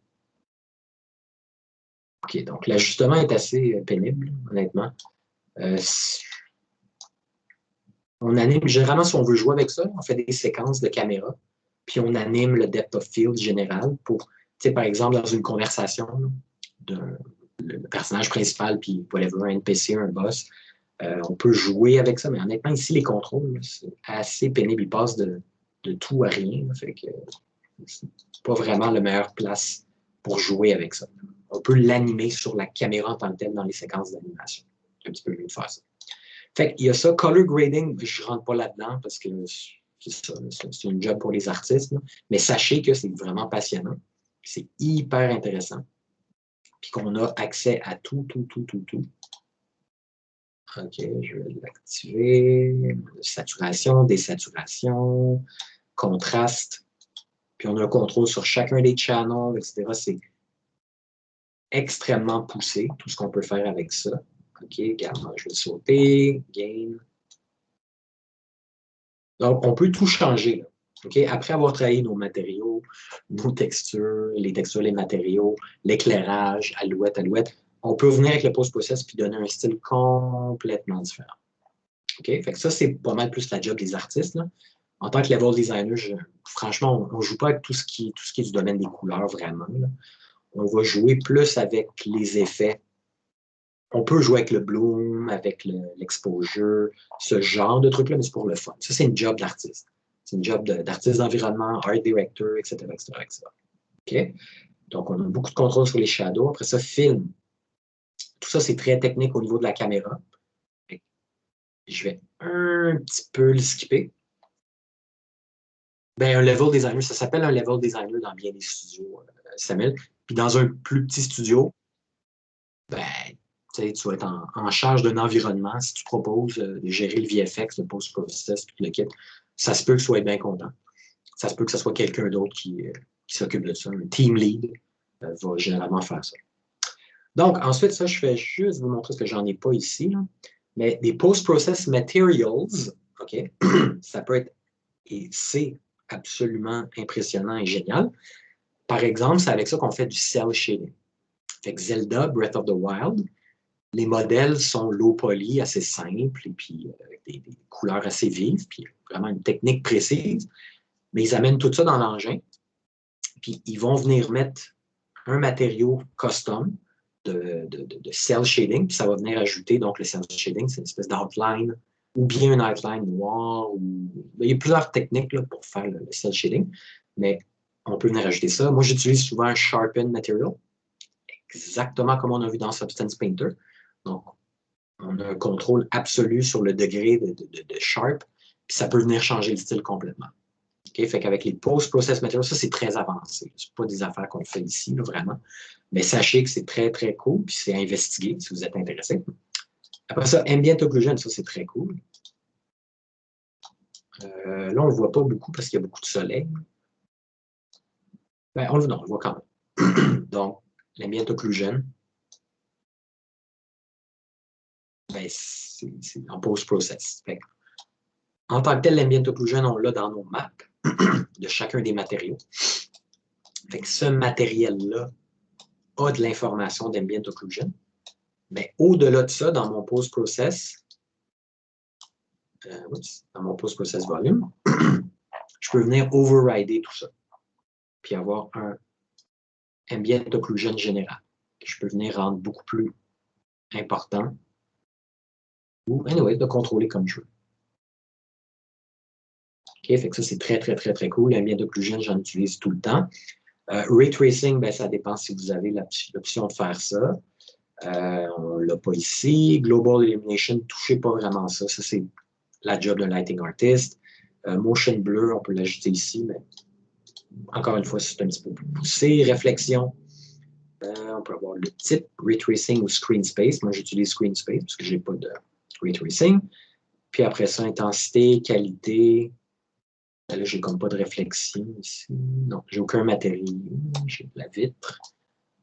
OK, donc l'ajustement est assez pénible, honnêtement. On anime, généralement, si on veut jouer avec ça, on fait des séquences de caméra, puis on anime le depth of field général pour, tu sais, par exemple, dans une conversation, le personnage principal, puis whatever, un NPC, un boss, on peut jouer avec ça, mais honnêtement, ici, les contrôles, c'est assez pénible. Ils passent de tout à rien. Fait que c'est pas vraiment la meilleure place pour jouer avec ça. On peut l'animer sur la caméra en tant que telle dans les séquences d'animation. C'est un petit peu mieux de faire ça. Fait qu'il y a ça. Color grading, je ne rentre pas là-dedans parce que c'est une job pour les artistes. Là. Mais sachez que c'est vraiment passionnant. C'est hyper intéressant. Puis qu'on a accès à tout. OK, je vais l'activer. Saturation, désaturation, contraste. Puis on a un contrôle sur chacun des channels, etc. C'est extrêmement poussé, tout ce qu'on peut faire avec ça. OK, regarde, je vais sauter. Gain. Donc, on peut tout changer. Là. OK? Après avoir travaillé nos matériaux, nos textures, les matériaux, l'éclairage, alouette, on peut venir avec le post-process puis donner un style complètement différent. OK? Fait que ça, c'est pas mal plus la job des artistes. Là. En tant que level designer, franchement, on ne joue pas avec tout ce qui est du domaine des couleurs, vraiment. Là. On va jouer plus avec les effets. On peut jouer avec le bloom, avec l'exposure, ce genre de trucs-là, mais c'est pour le fun. Ça, c'est une job d'artiste. C'est une job d'artiste d'environnement, art director, etc., etc. OK? Donc, on a beaucoup de contrôle sur les shadows. Après ça, film. Tout ça, c'est très technique au niveau de la caméra. Je vais un petit peu le skipper. Ben, un level designer, ça s'appelle un level designer dans bien des studios, Samuel. Puis dans un plus petit studio, ben, tu vas être en charge d'un environnement. Si tu proposes de gérer le VFX, le post-process, puis le kit, ça se peut que tu sois bien content. Ça se peut que ce soit quelqu'un d'autre qui s'occupe de ça. Un team lead va généralement faire ça. Donc, ensuite, ça, je fais juste vous montrer ce que j'en ai pas ici. Là. Mais des post-process materials, OK, ça peut être, et c'est absolument impressionnant et génial. Par exemple, c'est avec ça qu'on fait du cel shading. Fait que Zelda, Breath of the Wild, les modèles sont low poly, assez simples, et puis avec des couleurs assez vives, puis vraiment une technique précise. Mais ils amènent tout ça dans l'engin, puis ils vont venir mettre un matériau custom de cel shading, puis ça va venir ajouter, donc le cel shading, c'est une espèce d'outline, ou bien une outline noire, ou... il y a plusieurs techniques là, pour faire le cel shading, mais on peut venir ajouter ça. Moi, j'utilise souvent un Sharpen Material, exactement comme on a vu dans Substance Painter. Donc, on a un contrôle absolu sur le degré de sharp, puis ça peut venir changer le style complètement. Okay? Fait qu'avec les post-process materials, ça, c'est très avancé. Ce pas des affaires qu'on fait ici, là, vraiment. Mais sachez que c'est très, très cool, puis c'est à investiguer si vous êtes intéressé. Après ça, Ambient Occlusion, ça, c'est très cool. Là, on ne le voit pas beaucoup parce qu'il y a beaucoup de soleil. Ben, on le voit quand même. Donc, l'Ambient Occlusion, ben, c'est en post-process. En tant que tel, l'Ambient Occlusion, on l'a dans nos maps de chacun des matériaux. Fait que ce matériel-là a de l'information d'Ambient Occlusion. Mais au-delà de ça, dans mon post-process, volume, je peux venir overrider tout ça. Puis avoir un Ambient Occlusion général. Que je peux venir rendre beaucoup plus important. Ou, anyway, de contrôler comme je veux. OK, fait que ça, c'est très, très, très, très cool. L'Ambient Occlusion, j'en utilise tout le temps. Ray Tracing, ben, ça dépend si vous avez l'option de faire ça. On ne l'a pas ici. Global Illumination, touchez pas vraiment ça. Ça, c'est la job d'un lighting artist. Motion Blur, on peut l'ajouter ici, mais encore une fois, c'est un petit peu plus poussé. Réflexion. On peut avoir le type, Ray Tracing ou Screen Space. Moi, j'utilise Screen Space parce que je n'ai pas de Ray Tracing. Puis après ça, intensité, qualité. Là, j'ai comme pas de réflexion ici. Non, j'ai aucun matériau. J'ai de la vitre.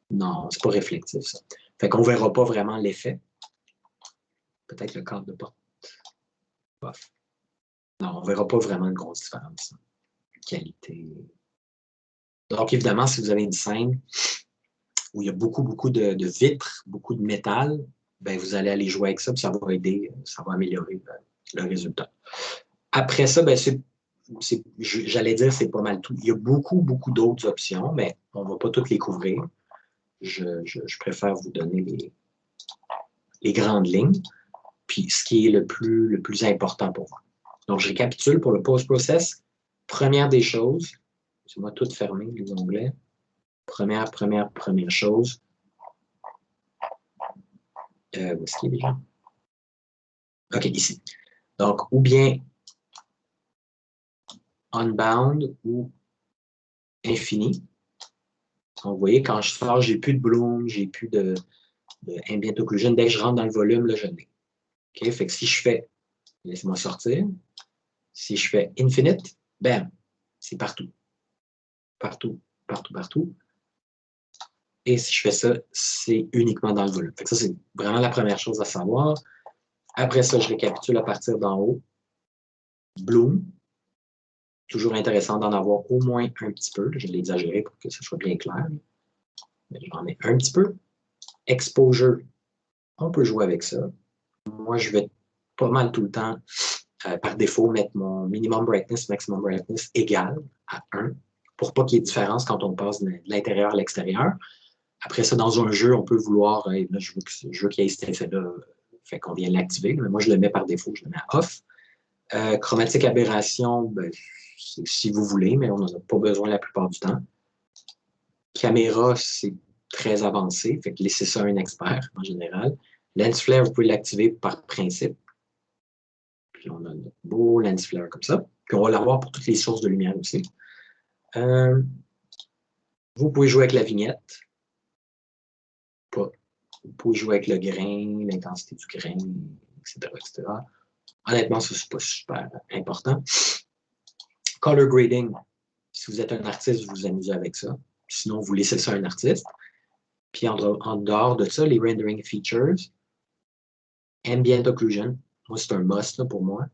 Non, c'est pas réflectif, ça. Fait qu'on verra pas vraiment l'effet. Peut-être le cadre de porte. Bof. Non, on verra pas vraiment une grosse différence. Qualité. Donc, évidemment, si vous avez une scène où il y a beaucoup de vitres, beaucoup de métal, ben, vous allez aller jouer avec ça, puis ça va aider, ça va améliorer le résultat. Après ça, ben, j'allais dire c'est pas mal tout. Il y a beaucoup d'autres options, mais on ne va pas toutes les couvrir. Je préfère vous donner les grandes lignes, puis ce qui est le plus important pour vous. Donc, je récapitule pour le post-process. Première des choses, c'est-moi tout fermé, les onglets. Première chose. Où est-ce qu'il est déjà? OK, ici. Donc, ou bien unbound ou infini. Donc, vous voyez, quand je sors, j'ai plus de bloom, j'ai plus de ambient occlusion. Dès que je rentre dans le volume, là, je l'ai. OK? Fait que si je fais, laissez-moi sortir. Si je fais infinite, bam, c'est partout. Partout. Et si je fais ça, c'est uniquement dans le volume. Fait que ça, c'est vraiment la première chose à savoir. Après ça, je récapitule à partir d'en haut. Bloom. Toujours intéressant d'en avoir au moins un petit peu. Je l'ai exagéré pour que ce soit bien clair. Mais j'en ai un petit peu. Exposure, on peut jouer avec ça. Moi, je vais pas mal tout le temps, par défaut, mettre mon minimum brightness, maximum brightness égal à 1 pour pas qu'il y ait de différence quand on passe de l'intérieur à l'extérieur. Après ça, dans un jeu, on peut vouloir, là, je veux qu'il y ait cet effet-là, fait qu'on vient l'activer, mais moi, je le mets par défaut, je le mets à off. Chromatique aberration, ben, si vous voulez, mais on n'en a pas besoin la plupart du temps. Caméra, c'est très avancé, fait que laissez ça à un expert en général. Lens flare, vous pouvez l'activer par principe. Puis on a notre beau lens flare comme ça. Puis on va l'avoir pour toutes les sources de lumière aussi. Vous pouvez jouer avec la vignette. Vous pouvez jouer avec le grain, l'intensité du grain, etc. Honnêtement, ça, c'est pas super important. Color grading, si vous êtes un artiste, vous vous amusez avec ça. Sinon, vous laissez ça à un artiste. Puis en dehors de ça, les rendering features, ambient occlusion, moi, c'est un must là, pour moi.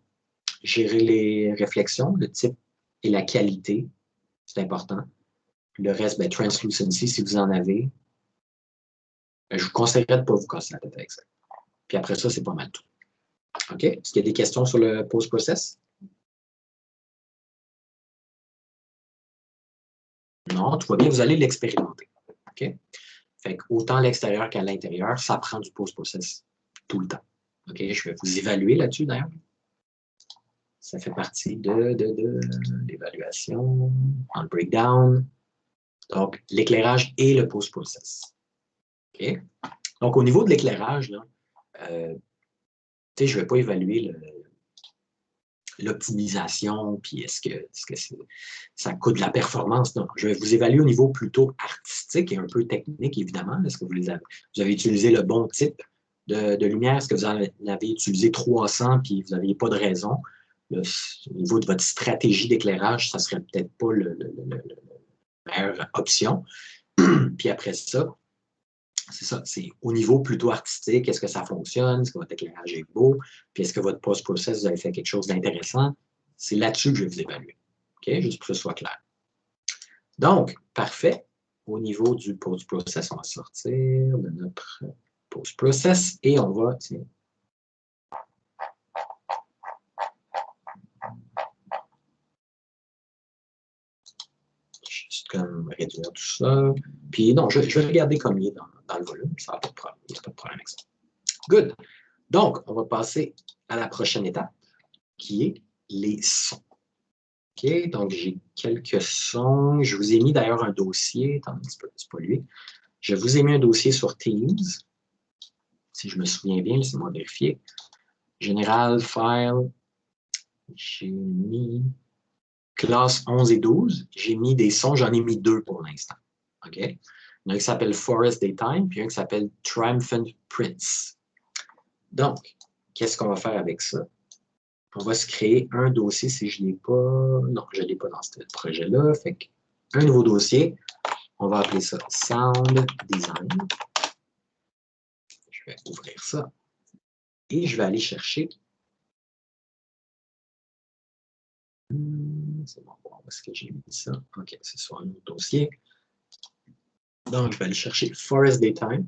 Gérer les réflexions, le type et la qualité, c'est important. Puis le reste, ben, translucency, si vous en avez, ben, je vous conseillerais de ne pas vous casser la tête avec ça. Puis après ça, c'est pas mal tout. OK? Est-ce qu'il y a des questions sur le post-process? Non, tout va bien, vous allez l'expérimenter. OK? Fait qu'autant à l'extérieur qu'à l'intérieur, ça prend du post-process tout le temps. OK? Je vais vous évaluer là-dessus, d'ailleurs. Ça fait partie de l'évaluation, en breakdown. Donc, l'éclairage et le post-process. OK? Donc, au niveau de l'éclairage, je ne vais pas évaluer l'optimisation, puis est-ce que ça coûte de la performance? Non, je vais vous évaluer au niveau plutôt artistique et un peu technique, évidemment. Est-ce que vous avez utilisé le bon type de lumière? Est-ce que vous en avez utilisé 300 puis vous n'aviez pas de raison? Au niveau de votre stratégie d'éclairage, ça ne serait peut-être pas la meilleure option. Puis après ça, c'est ça, c'est au niveau plutôt artistique, est-ce que ça fonctionne, est-ce que votre éclairage est beau, puis est-ce que votre post-process, vous avez fait quelque chose d'intéressant? C'est là-dessus que je vais vous évaluer. OK? Juste pour que ce soit clair. Donc, parfait. Au niveau du post-process, on va sortir de notre post-process et on va, tiens, juste comme réduire tout ça. Puis non, je vais regarder comme il est dans le volume. Ça n'a pas de problème. Il n'y a pas de problème avec ça. Good. Donc, on va passer à la prochaine étape, qui est les sons. OK, donc j'ai quelques sons. Je vous ai mis d'ailleurs un dossier. Attendez, c'est pas lui. Je vous ai mis un dossier sur Teams. Si je me souviens bien, laissez-moi vérifier. Général, file. J'ai mis classe 11 et 12. J'ai mis des sons, j'en ai mis 2 pour l'instant. OK? Il y en a un qui s'appelle Forest Daytime, puis un qui s'appelle Triumphant Prince. Donc, qu'est-ce qu'on va faire avec ça? On va se créer un dossier si je ne l'ai pas. Non, je ne l'ai pas dans ce projet-là. Fait un nouveau dossier. On va appeler ça Sound Design. Je vais ouvrir ça. Et je vais aller chercher. C'est bon, où est-ce que j'ai mis ça? OK, c'est sur un autre dossier. Donc, je vais aller chercher Forest Daytime.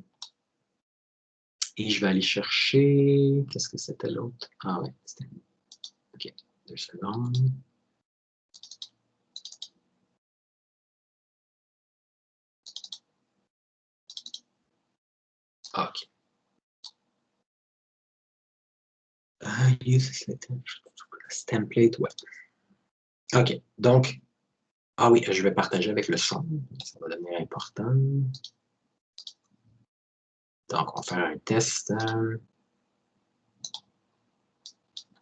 Et je vais aller chercher. Qu'est-ce que c'était l'autre? Ah ouais, c'était. OK, 2 secondes. OK. Use template web. OK, donc, ah oui, je vais partager avec le son. Ça va devenir important. Donc, on va faire un test.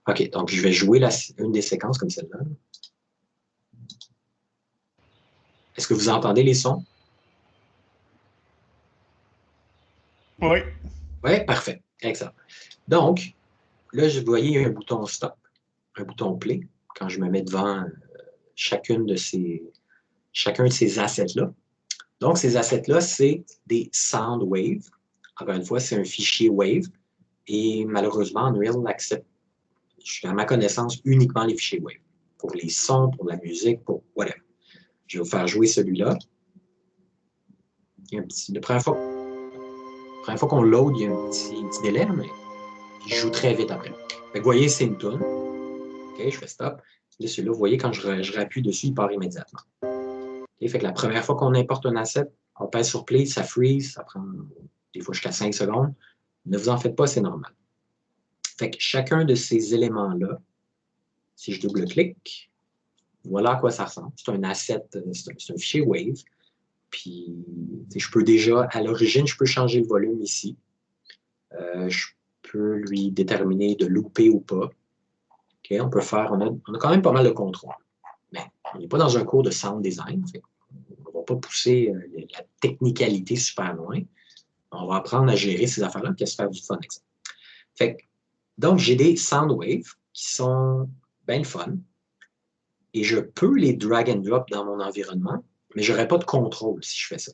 OK, donc je vais jouer une des séquences comme celle-là. Est-ce que vous entendez les sons?
Oui.
Oui, parfait. Excellent. Donc, là, vous voyez, il y a un bouton stop, un bouton play, quand je me mets devant chacun de ces assets-là. Donc, ces assets-là, c'est des sound waves. Encore une fois, c'est un fichier wave. Et malheureusement, Unreal accepte, à ma connaissance, uniquement les fichiers wave. Pour les sons, pour la musique, pour whatever. Je vais vous faire jouer celui-là. La première fois qu'on load, il y a un petit délai, mais il joue très vite après. Fait que vous voyez, c'est une tune. OK, je fais stop. Là, celui-là, vous voyez, quand je rappuie dessus, il part immédiatement. Okay, fait que la première fois qu'on importe un asset, on pèse sur play, ça freeze, ça prend des fois jusqu'à 5 secondes. Ne vous en faites pas, c'est normal. Fait que chacun de ces éléments-là, si je double-clique, voilà à quoi ça ressemble. C'est un asset, c'est un fichier Wave. Puis, je peux déjà, à l'origine, je peux changer le volume ici. Je peux lui déterminer de louper ou pas. Okay, on peut faire, on a quand même pas mal de contrôle. Mais on n'est pas dans un cours de sound design. On ne va pas pousser la technicalité super loin. On va apprendre à gérer ces affaires-là et à se faire du fun avec ça. Fait que, donc, j'ai des sound waves qui sont bien le fun. Et je peux les drag and drop dans mon environnement, mais je n'aurai pas de contrôle si je fais ça.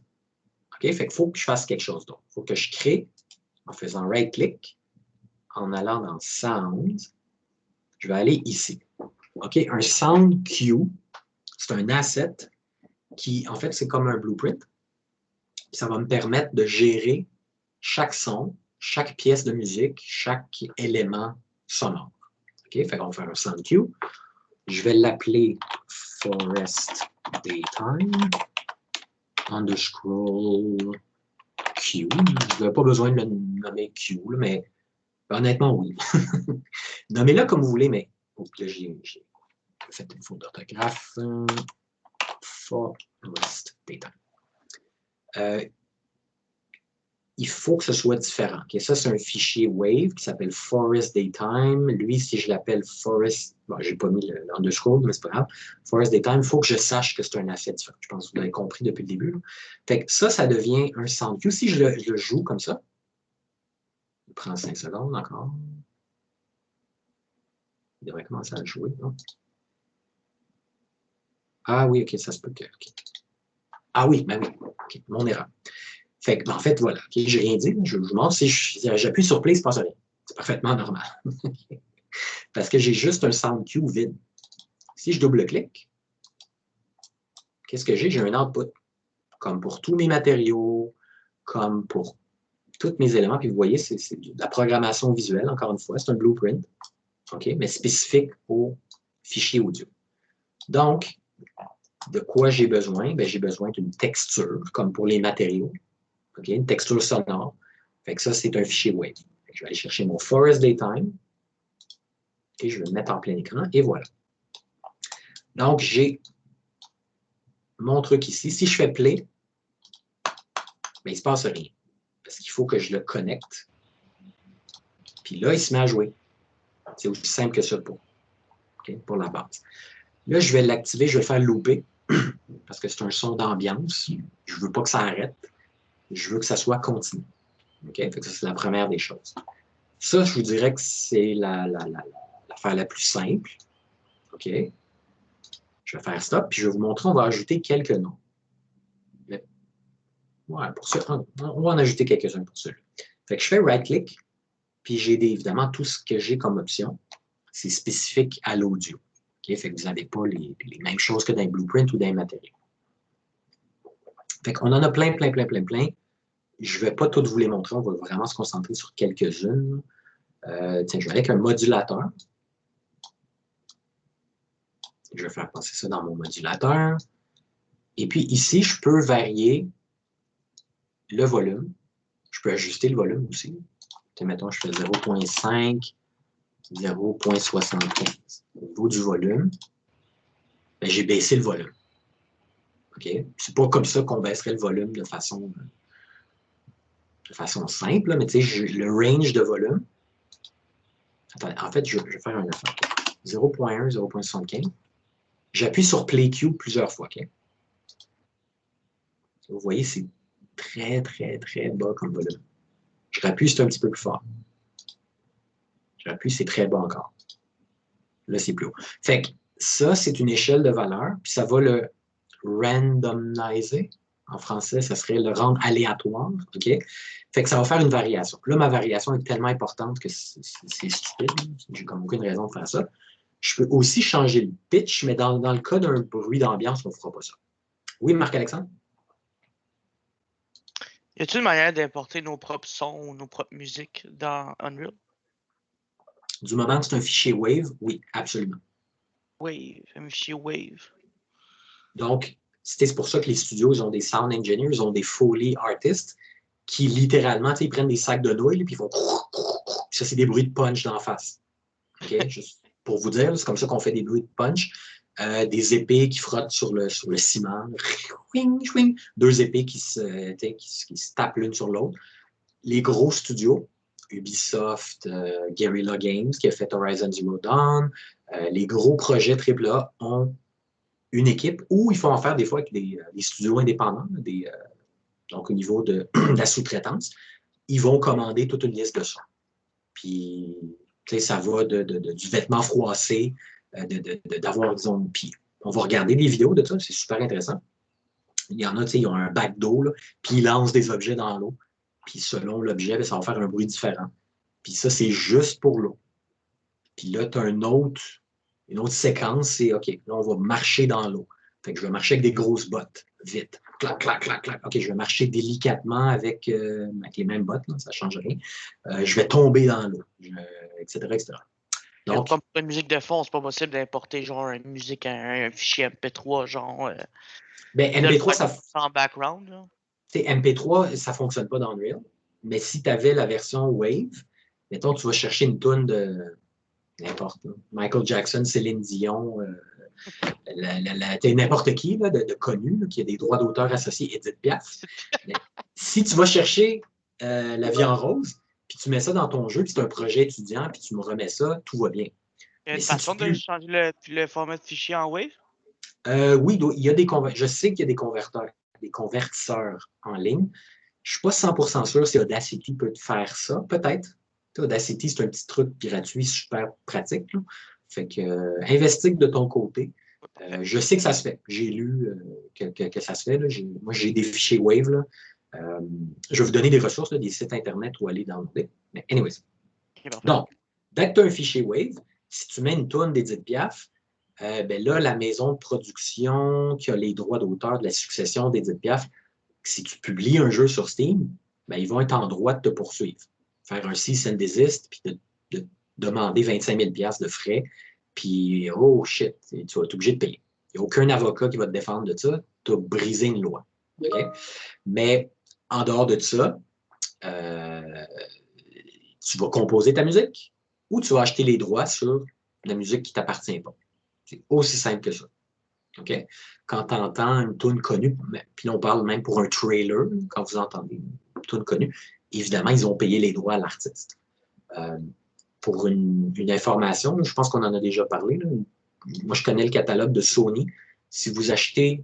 OK? Fait qu'il faut que je fasse quelque chose d'autre. Il faut que je crée, en faisant right-click, en allant dans Sound, je vais aller ici. OK? Un Sound Cue, c'est un asset qui, en fait, c'est comme un blueprint. Ça va me permettre de gérer chaque son, chaque pièce de musique, chaque élément sonore. OK? Fait qu'on va faire un Sound Cue. Je vais l'appeler Forest Daytime _ Q. Je n'avais pas besoin de le nommer Q, mais honnêtement, oui. Nommez-le comme vous voulez, mais là, j'ai fait une faute d'orthographe. Forest Daytime. Il faut que ce soit différent. Okay? Ça, c'est un fichier Wave qui s'appelle Forest Daytime. Lui, si je l'appelle Forest, bon, je n'ai pas mis l'underscore, mais c'est pas grave. Forest Daytime, il faut que je sache que c'est un asset différent. Je pense que vous l'avez compris depuis le début. Là. Fait que ça devient un sound cue. Si je le joue comme ça, il prend 5 secondes encore. Il devrait commencer à le jouer. Non? Ah oui, OK, ça se peut que. Okay. Ah oui, ben oui. OK, mon erreur. Fait que, en fait, voilà. Okay, j'ai rien dit. Je montre. Si j'appuie sur play, il ne se passe rien. C'est parfaitement normal. Parce que j'ai juste un sound cue vide. Si je double-clique, qu'est-ce que j'ai? J'ai un output. Comme pour tous mes matériaux, comme pour tous mes éléments. Puis vous voyez, c'est de la programmation visuelle, encore une fois. C'est un blueprint, OK, mais spécifique au fichier audio. Donc, de quoi j'ai besoin? Bien, j'ai besoin d'une texture, comme pour les matériaux. OK, une texture sonore. Fait que ça, c'est un fichier Wave. Je vais aller chercher mon Forest Daytime. Et je vais le mettre en plein écran. Et voilà. Donc, j'ai mon truc ici. Si je fais play, bien, il ne se passe rien. Parce qu'il faut que je le connecte. Puis là, il se met à jouer. C'est aussi simple que ça pour la base. Là, je vais l'activer, je vais le faire looper. Parce que c'est un son d'ambiance. Je ne veux pas que ça arrête. je veux que ça soit continu. OK? Fait que ça, c'est la première des choses. Ça, je vous dirais que c'est l'affaire la plus simple. OK? Je vais faire stop, puis je vais vous montrer, on va ajouter quelques noms. Ouais, pour ça, on va en ajouter quelques-uns pour celui-là. Fait que je fais right-click, puis j'ai évidemment tout ce que j'ai comme option. C'est spécifique à l'audio. Okay? Fait que vous n'avez pas les mêmes choses que dans les blueprints ou dans les matériaux. Fait qu'on en a plein, plein, plein, plein, plein. Je ne vais pas toutes vous les montrer, on va vraiment se concentrer sur quelques-unes. Tiens, je vais avec un modulateur. Je vais faire passer ça dans mon modulateur. Et puis ici, je peux varier le volume. Je peux ajuster le volume aussi. Mettons, je fais 0.5, 0.75. Au niveau du volume, ben, j'ai baissé le volume. OK? C'est pas comme ça qu'on baisserait le volume de façon simple, là, mais tu sais, le range de volume. Attends, en fait, je vais faire un affaire. 0.1, 0.75. J'appuie sur Play Q plusieurs fois. OK? Vous voyez, c'est très, très, très bas comme volume. Je rappuie, c'est un petit peu plus fort. Je rappuie, c'est très bas encore. Là, c'est plus haut. Fait que ça, c'est une échelle de valeur, puis ça va le randomiser. En français, ça serait le rendre aléatoire. OK? Fait que ça va faire une variation. Là, ma variation est tellement importante que c'est stupide. J'ai comme aucune raison de faire ça. Je peux aussi changer le pitch, mais dans le cas d'un bruit d'ambiance, on ne fera pas ça. Oui, Marc-Alexandre?
Y a-t-il une manière d'importer nos propres sons ou nos propres musiques dans Unreal?
Du moment que c'est un fichier Wave, oui, absolument.
Wave, un fichier Wave.
Donc, c'est pour ça que les studios, ils ont des sound engineers, ils ont des Foley artists qui, littéralement, ils prennent des sacs de nouilles puis ils font... Ça, c'est des bruits de punch d'en face. OK? Juste pour vous dire, c'est comme ça qu'on fait des bruits de punch. Des épées qui frottent sur le ciment. Deux épées qui se tapent l'une sur l'autre. Les gros studios, Ubisoft, Guerrilla Games, qui a fait Horizon Zero Dawn, les gros projets AAA ont une équipe où ils font affaire des fois avec des studios indépendants, donc au niveau de la sous-traitance. Ils vont commander toute une liste de sons. Puis, tu sais, ça va du vêtement froissé, d'avoir, disons, puis on va regarder des vidéos de ça, c'est super intéressant. Il y en a, tu sais, ils ont un bac d'eau, puis ils lancent des objets dans l'eau. Puis selon l'objet, ça va faire un bruit différent. Puis ça, c'est juste pour l'eau. Puis là, tu as une autre séquence, c'est OK, là, on va marcher dans l'eau. Fait que je vais marcher avec des grosses bottes, vite. Clac, clac, clac, clac. OK, je vais marcher délicatement avec les mêmes bottes, là, ça ne change rien. Je vais tomber dans l'eau, etc., etc.
Donc, comme pour une musique de fond, c'est pas possible d'importer genre une musique, un fichier MP3, genre.
Ben, MP3, ça.
En background, là.
MP3, ça ne fonctionne pas dans Unreal. Mais si tu avais la version Wave, mettons, tu vas chercher une toune de n'importe, Michael Jackson, Céline Dion, n'importe qui là, de connu, là, qui a des droits d'auteur associés, Edith Piaf. Mais si tu vas chercher La vie en rose, puis tu mets ça dans ton jeu, puis c'est un projet étudiant, puis tu me remets ça, tout va bien.
Il y a une façon de changer le format de fichier en Wave?
Oui, il y a je sais qu'il y a des convertisseurs en ligne. Je ne suis pas 100% sûr si Audacity peut faire ça, peut-être. Audacity, c'est un petit truc gratuit, super pratique. Là. Fait que investigue de ton côté. Je sais que ça se fait. J'ai lu que ça se fait. Là. Moi, j'ai des fichiers Wave. Là. Je vais vous donner des ressources, là, des sites Internet où aller downloader. Mais anyways. Donc, dès que tu as un fichier Wave, si tu mets une toune d'Edith Piaf, ben là, la maison de production qui a les droits d'auteur de la succession d'Edith Piaf, si tu publies un jeu sur Steam, ben, ils vont être en droit de te poursuivre. Faire un cease and desist, puis de demander 25 000 $ de frais, puis oh shit, tu vas être obligé de payer. Il n'y a aucun avocat qui va te défendre de ça. Tu as brisé une loi. Okay? Mais en dehors de ça, tu vas composer ta musique ou tu vas acheter les droits sur la musique qui ne t'appartient pas. C'est aussi simple que ça. Okay? Quand tu entends une tune connue, puis on parle même pour un trailer, quand vous entendez une tune connue, évidemment, ils ont payé les droits à l'artiste. Pour une information, je pense qu'on en a déjà parlé. Là. Moi, je connais le catalogue de Sony. Si vous achetez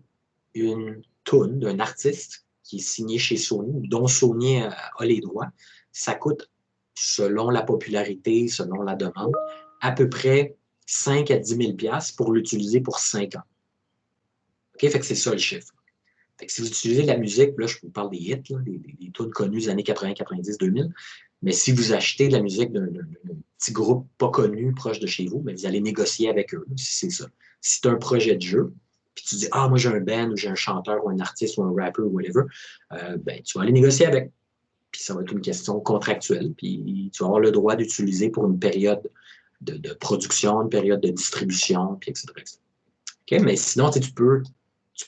une tune d'un artiste qui est signé chez Sony, dont Sony a les droits, ça coûte, selon la popularité, selon la demande, à peu près 5 à 10 000 $ pour l'utiliser pour 5 ans. OK? Fait que c'est ça le chiffre. Fait que si vous utilisez de la musique, là, je vous parle des hits, là, des tunes connues des années 80, 90, 2000, mais si vous achetez de la musique d'un petit groupe pas connu proche de chez vous, bien, vous allez négocier avec eux, si c'est ça. Si tu as un projet de jeu, puis tu dis, ah, moi j'ai un band, ou j'ai un chanteur, ou un artiste, ou un rapper, ou whatever, ben, tu vas aller négocier avec. Puis ça va être une question contractuelle, puis tu vas avoir le droit d'utiliser pour une période de production, une période de distribution, puis etc. OK? Mais sinon, tu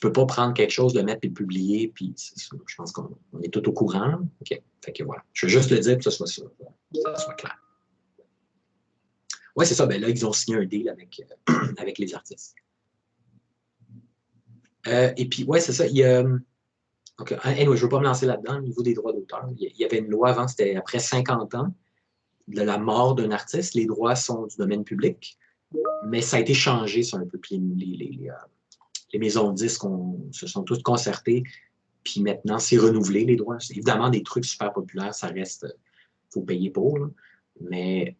peux pas prendre quelque chose, le mettre et le publier, puis je pense qu'on est tout au courant. Là. OK? Fait que voilà. Je veux juste le dire pour que ce soit clair. Oui, c'est ça. Ben là, ils ont signé un deal avec les artistes. Et puis, ouais, c'est ça. Il y a. Okay. Anyway, je ne veux pas me lancer là-dedans au niveau des droits d'auteur. Il y avait une loi avant, c'était après 50 ans de la mort d'un artiste, les droits sont du domaine public, mais ça a été changé sur un peu. Puis les maisons de disques se sont toutes concertées, puis maintenant, c'est renouvelé, les droits. Évidemment, des trucs super populaires, ça reste, il faut payer pour, là. Mais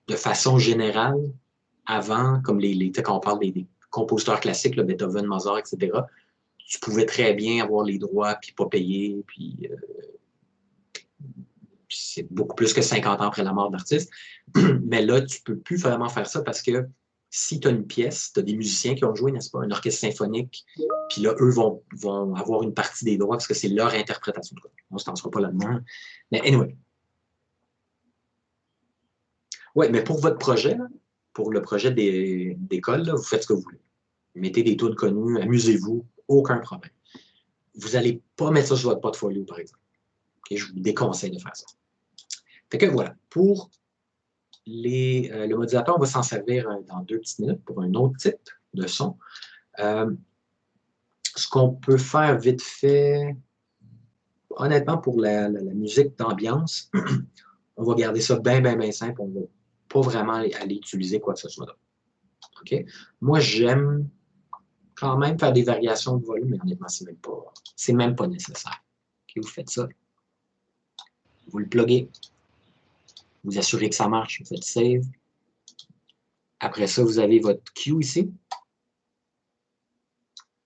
de façon générale, avant, comme quand on parle des compositeurs classiques, là, Beethoven, Mozart, etc., tu pouvais très bien avoir les droits, puis pas payer, puis c'est beaucoup plus que 50 ans après la mort de l'artiste. Mais là, tu ne peux plus vraiment faire ça parce que si tu as une pièce, tu as des musiciens qui ont joué, n'est-ce pas, un orchestre symphonique, puis là, eux vont avoir une partie des droits parce que c'est leur interprétation. On ne se lancera pas là-dedans. Mais anyway. Oui, mais pour votre projet, là, pour le projet d'école, vous faites ce que vous voulez. Mettez des tunes connues, amusez-vous, aucun problème. Vous n'allez pas mettre ça sur votre portfolio, par exemple. Okay? Je vous déconseille de faire ça. Fait que voilà, pour le modulateur, on va s'en servir dans 2 petites minutes pour un autre type de son. Ce qu'on peut faire vite fait, honnêtement, pour la musique d'ambiance, on va garder ça bien, bien, bien simple. On ne va pas vraiment aller utiliser quoi que ce soit d'autre. Okay? Moi, j'aime quand même faire des variations de volume, mais honnêtement, c'est même pas nécessaire. Okay? Vous faites ça. Vous le pluguez. Vous assurez que ça marche. Vous faites save. Après ça, vous avez votre cue ici.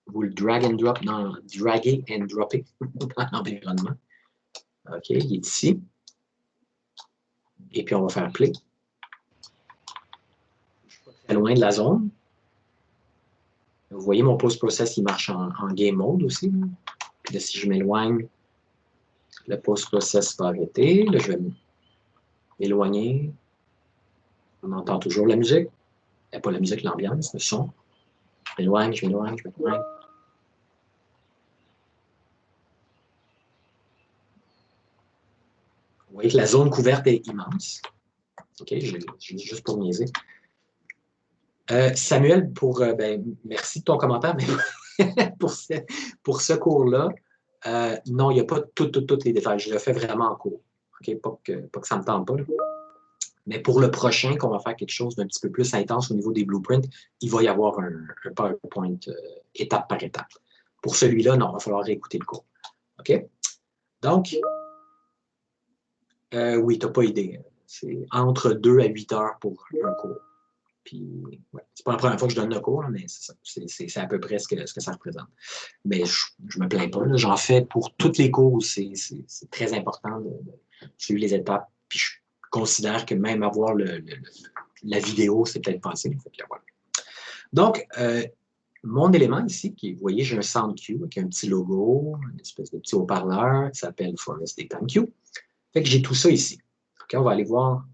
Vous le drag and drop draguer and dropper dans l'environnement. OK, il est ici. Et puis, on va faire play. Je suis pas très loin de la zone. Vous voyez, mon post-process, il marche en game mode aussi. Puis là, si je m'éloigne, le post-process va arrêter. Là, je vais m'éloigner. On entend toujours la musique. Pas la musique, l'ambiance, le son. Je m'éloigne, je m'éloigne, je m'éloigne. Vous voyez que la zone couverte est immense. OK, juste pour niaiser. Samuel, merci de ton commentaire, mais pour ce cours-là, non, il n'y a pas tous les détails. Je le fais vraiment en cours. OK, pas que ça ne me tente pas. Là. Mais pour le prochain, qu'on va faire quelque chose d'un petit peu plus intense au niveau des blueprints, il va y avoir un PowerPoint étape par étape. Pour celui-là, non, il va falloir réécouter le cours. OK? Donc, oui, tu n'as pas idée. C'est entre 2 à 8 heures pour un cours. Puis, ouais, c'est pas la première fois que je donne le cours, mais c'est ça. C'est à peu près ce que ça représente. Mais je me plains pas. J'en fais pour tous les cours où c'est très important de suivre les étapes. Puis je considère que même avoir la vidéo, c'est peut-être facile. Voilà. Donc, mon élément ici, vous voyez, j'ai un sound cue avec un petit logo, une espèce de petit haut-parleur qui s'appelle Forest Daytime Cue. Fait que j'ai tout ça ici. OK, on va aller voir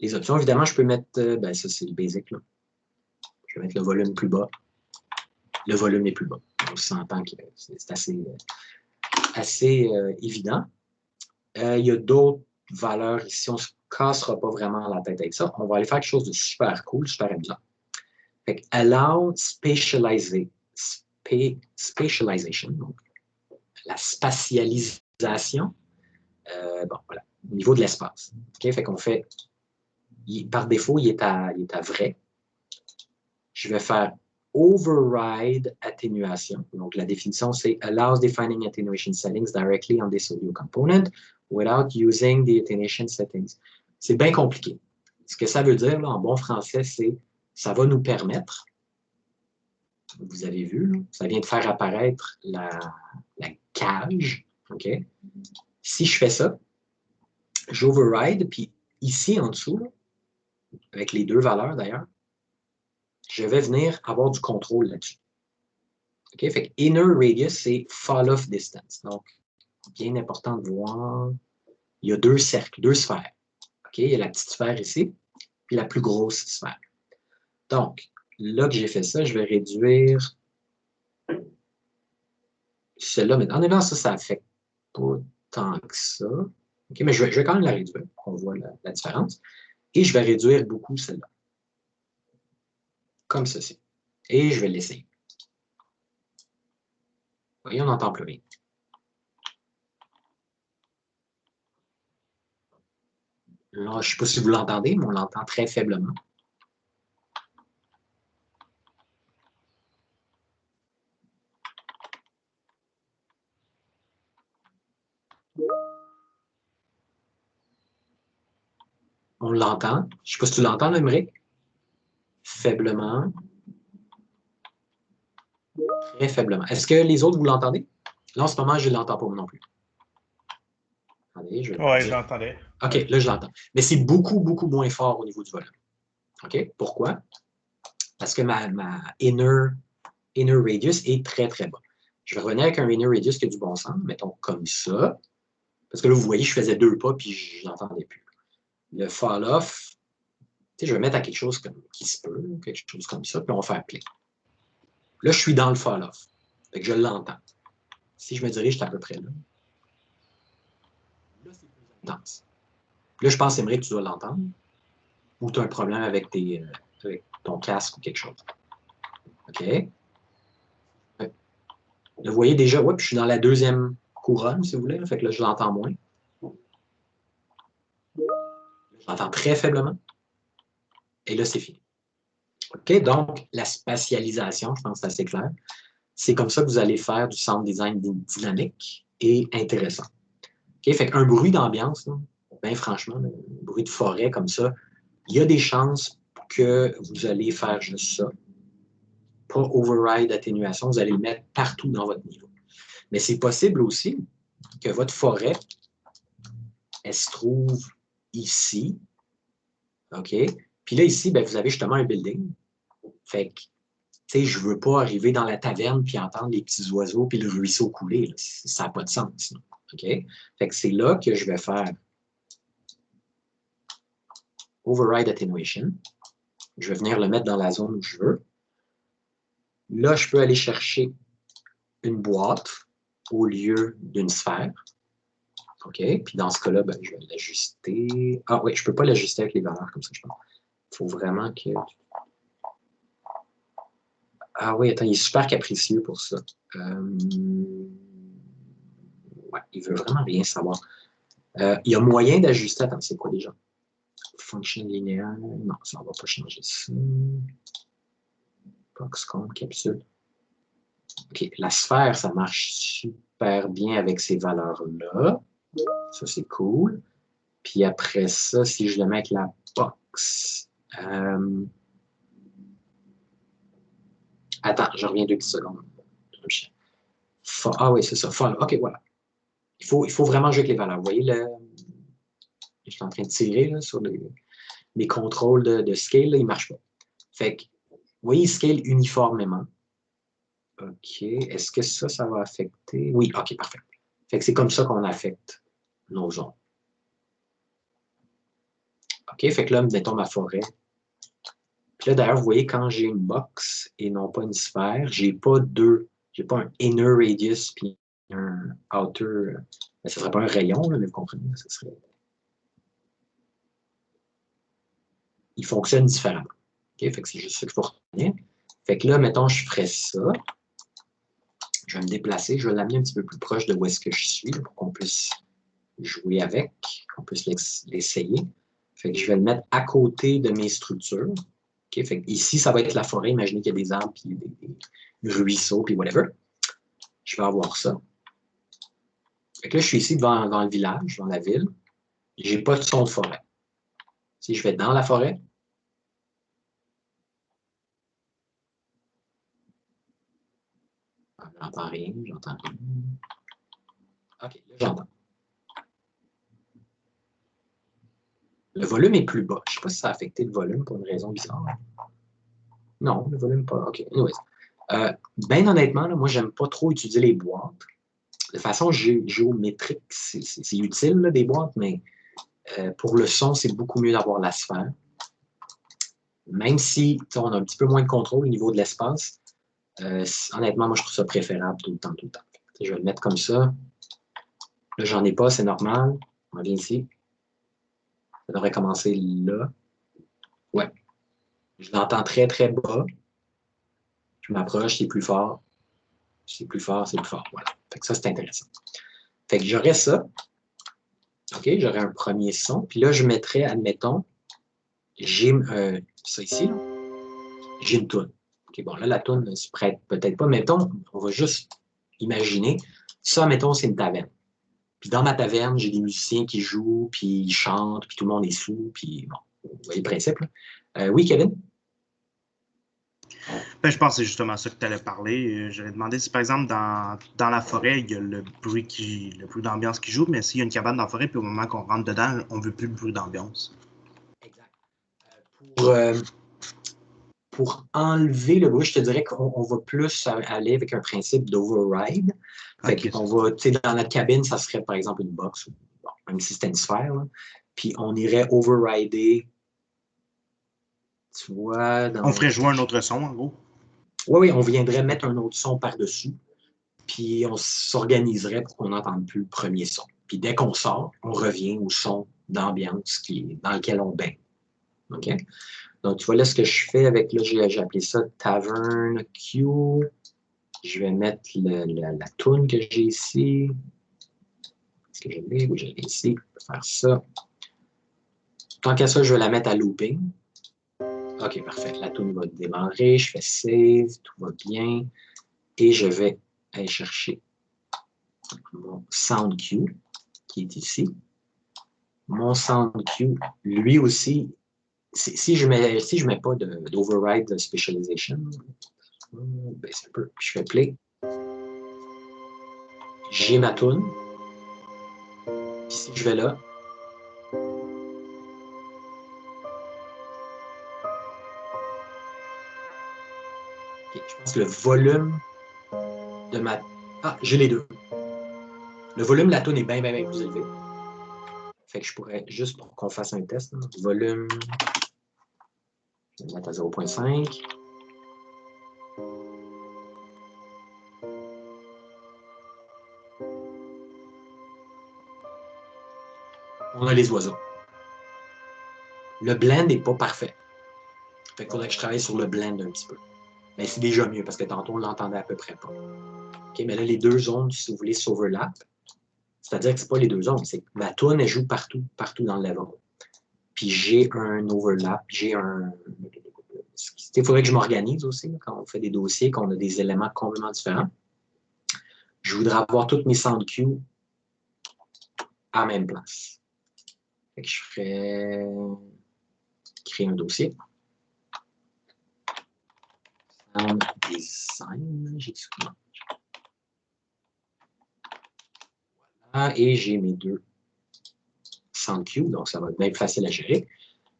les options. Évidemment, je peux mettre, ça c'est le basic. Là. Je vais mettre le volume plus bas. Le volume est plus bas. On s'entend que c'est assez évident. Il y a d'autres valeurs ici. On ne se cassera pas vraiment la tête avec ça. On va aller faire quelque chose de super cool, super amusant. Fait que allow spatialization, donc la spatialisation, voilà, au niveau de l'espace. Okay? Fait qu'on fait, par défaut, il est à vrai. Je vais faire override atténuation. Donc, la définition, c'est allows defining attenuation settings directly on this audio component without using the attenuation settings. C'est bien compliqué. Ce que ça veut dire, là, en bon français, c'est ça va nous permettre, vous avez vu, là, ça vient de faire apparaître la cage. OK? Si je fais ça, j'override, puis ici en dessous, là, avec les deux valeurs d'ailleurs, je vais venir avoir du contrôle là-dessus. OK? Fait que inner radius, c'est fall-off distance. Donc, bien important de voir, il y a deux cercles, deux sphères. OK? Il y a la petite sphère ici, puis la plus grosse sphère. Donc, là que j'ai fait ça, je vais réduire celle-là. Mais honnêtement, ça affecte pas tant que ça. OK? Mais je vais quand même la réduire pour qu'on voit la différence. Et je vais réduire beaucoup celle-là. Comme ceci. Et je vais l'essayer. Vous voyez, on n'entend plus rien. Là, je ne sais pas si vous l'entendez, mais on l'entend très faiblement. On l'entend. Je ne sais pas si tu l'entends, Émeric. Faiblement. Très faiblement. Est-ce que les autres, vous l'entendez? Là, en ce moment, je ne l'entends pas non plus. Attendez, je vais
Ouais, je l'entendais.
OK, là, je l'entends. Mais c'est beaucoup, beaucoup moins fort au niveau du volume. OK? Pourquoi? Parce que ma inner radius est très, très bas. Je vais revenir avec un inner radius qui a du bon sens, mettons comme ça. Parce que là, vous voyez, je faisais 2 pas, puis je n'entendais plus. Le fall-off, je vais mettre à quelque chose qui se peut, quelque chose comme ça, puis on va faire play. Là, je suis dans le fall-off. Fait que je l'entends. Si je me dirige, c'est à peu près là. Là, c'est plus intense. Là, je pense, Émeric, que tu dois l'entendre. Ou tu as un problème avec ton casque ou quelque chose. OK? Là, vous voyez déjà, ouais, puis je suis dans la deuxième couronne, si vous voulez. Fait que là, je l'entends moins. Je l'entends très faiblement. Et là, c'est fini. OK? Donc, la spatialisation, je pense que c'est assez clair. C'est comme ça que vous allez faire du sound design dynamique et intéressant. OK? Fait qu'un bruit d'ambiance, bien franchement, un bruit de forêt comme ça, il y a des chances que vous allez faire juste ça. Pas override atténuation, vous allez le mettre partout dans votre niveau. Mais c'est possible aussi que votre forêt, elle se trouve ici. OK? Puis là, ici, ben, vous avez justement un building. Fait que, tu sais, je ne veux pas arriver dans la taverne puis entendre les petits oiseaux puis le ruisseau couler. Là. Ça n'a pas de sens. Là. OK? Fait que c'est là que je vais faire override attenuation. Je vais venir le mettre dans la zone où je veux. Là, je peux aller chercher une boîte au lieu d'une sphère. OK? Puis dans ce cas-là, ben, je vais l'ajuster. Ah oui, je ne peux pas l'ajuster avec les valeurs comme ça, je pense. Il faut vraiment que... Ah oui, attends, il est super capricieux pour ça. Ouais, il veut vraiment rien savoir. Il y a moyen d'ajuster. Attends, c'est quoi déjà? Function linéaire. Non, ça, on ne va pas changer ça. Boxcomb, capsule. OK, la sphère, ça marche super bien avec ces valeurs-là. Ça, c'est cool. Puis après ça, si je le mets avec la box... Attends, je reviens 2 petites secondes. Ah oui, c'est ça. OK, voilà. Il faut vraiment jouer avec les valeurs. Vous voyez, je suis en train de tirer là, sur les contrôles de scale, là, ils ne marchent pas. Fait que, vous voyez, il scale uniformément. OK. Est-ce que ça va affecter? Oui, OK, parfait. Fait que c'est comme ça qu'on affecte nos zones. OK, fait que là, mettons ma forêt. Puis là, d'ailleurs, vous voyez, quand j'ai une box et non pas une sphère, j'ai pas un inner radius puis un outer. Ben, ce ne serait pas un rayon, là, mais vous comprenez, ce serait. Il fonctionne différemment. OK, fait que c'est juste ça qu'il faut retenir. Fait que là, mettons, je ferais ça. Je vais me déplacer, je vais l'amener un petit peu plus proche de où est-ce que je suis, là, pour qu'on puisse jouer avec, qu'on puisse l'essayer. Fait que je vais le mettre à côté de mes structures. OK? Fait que ici, ça va être la forêt. Imaginez qu'il y a des arbres, puis des ruisseaux, puis whatever. Je vais avoir ça. Fait que là, je suis ici devant le village, dans la ville. J'ai pas de son de forêt. Si je vais dans la forêt, j'entends rien, j'entends rien. OK, là, j'entends. Le volume est plus bas. Je ne sais pas si ça a affecté le volume pour une raison bizarre. Non, le volume pas. OK. Anyways. Ben honnêtement, là, moi, j'aime pas trop utiliser les boîtes. De façon géométrique, c'est utile, là, des boîtes, mais pour le son, c'est beaucoup mieux d'avoir la sphère. Même si on a un petit peu moins de contrôle au niveau de l'espace, honnêtement, moi, je trouve ça préférable tout le temps, tout le temps. Je vais le mettre comme ça. Là, j'en ai pas, c'est normal. On vient ici. Ça devrait commencer là. Ouais. Je l'entends très, très bas. Je m'approche, c'est plus fort. C'est plus fort, c'est plus fort. Voilà. Fait que ça, c'est intéressant. Fait que j'aurais ça. OK, j'aurais un premier son. Puis là, je mettrais, admettons, j'ai ça ici. J'ai une toune. OK, bon, là, la toune ne se prête peut-être pas. Mettons, on va juste imaginer. Ça, mettons, c'est une taverne. Puis dans ma taverne, j'ai des musiciens qui jouent, puis ils chantent, puis tout le monde est sous, puis bon, vous voyez le principe, là. Oui, Kevin?
Ben, je pense que c'est justement ça que tu allais parler. J'allais demander si, par exemple, dans la forêt, il y a le bruit d'ambiance qui joue, mais s'il y a une cabane dans la forêt, puis au moment qu'on rentre dedans, on ne veut plus le bruit d'ambiance.
Exact. Pour enlever le bruit, je te dirais qu'on va plus aller avec un principe d'override. Fait qu'on va, tu sais, dans la cabine, ça serait par exemple une box, bon, même si c'était une sphère, là. Puis on irait overrider, tu vois.
On ferait jouer un autre son, en gros.
Oui, on viendrait mettre un autre son par-dessus. Puis on s'organiserait pour qu'on n'entende plus le premier son. Puis dès qu'on sort, on revient au son d'ambiance dans lequel on baigne. OK? Donc, tu vois là ce que je fais avec, là, j'ai appelé ça Tavern Q. Je vais mettre la toune que j'ai ici. Est-ce que je l'ai? Oui, je l'ai ici. Je vais faire ça. Tant qu'à ça, je vais la mettre à looping. OK, parfait. La toune va démarrer. Je fais save. Tout va bien. Et je vais aller chercher mon sound cue qui est ici. Mon sound cue, lui aussi, si je mets pas d'override specialization, ben un peu, je fais play. J'ai ma tune. Puis si je vais là, okay, je pense que le volume de ma... Ah, j'ai les deux. Le volume de la tune est bien, bien, bien plus élevé. Fait que je pourrais, juste pour qu'on fasse un test, hein, volume, je vais le mettre à 0.5. On a les oiseaux. Le blend n'est pas parfait. Fait qu'il faudrait que je travaille sur le blend un petit peu. Mais c'est déjà mieux parce que tantôt, on l'entendait à peu près pas. OK, mais là, les deux zones, si vous voulez, s'overlap. C'est-à-dire que ce n'est pas les deux zones, c'est que ma tune, elle joue partout, partout dans le level. Puis j'ai un overlap, j'ai un... Il faudrait que je m'organise aussi, là, quand on fait des dossiers, qu'on a des éléments complètement différents. Je voudrais avoir toutes mes sound cues à la même place. Fait que je ferais créer un dossier. Sound design, j'ai dit ça. Voilà, et j'ai mes deux sound cues, donc ça va être bien plus facile à gérer.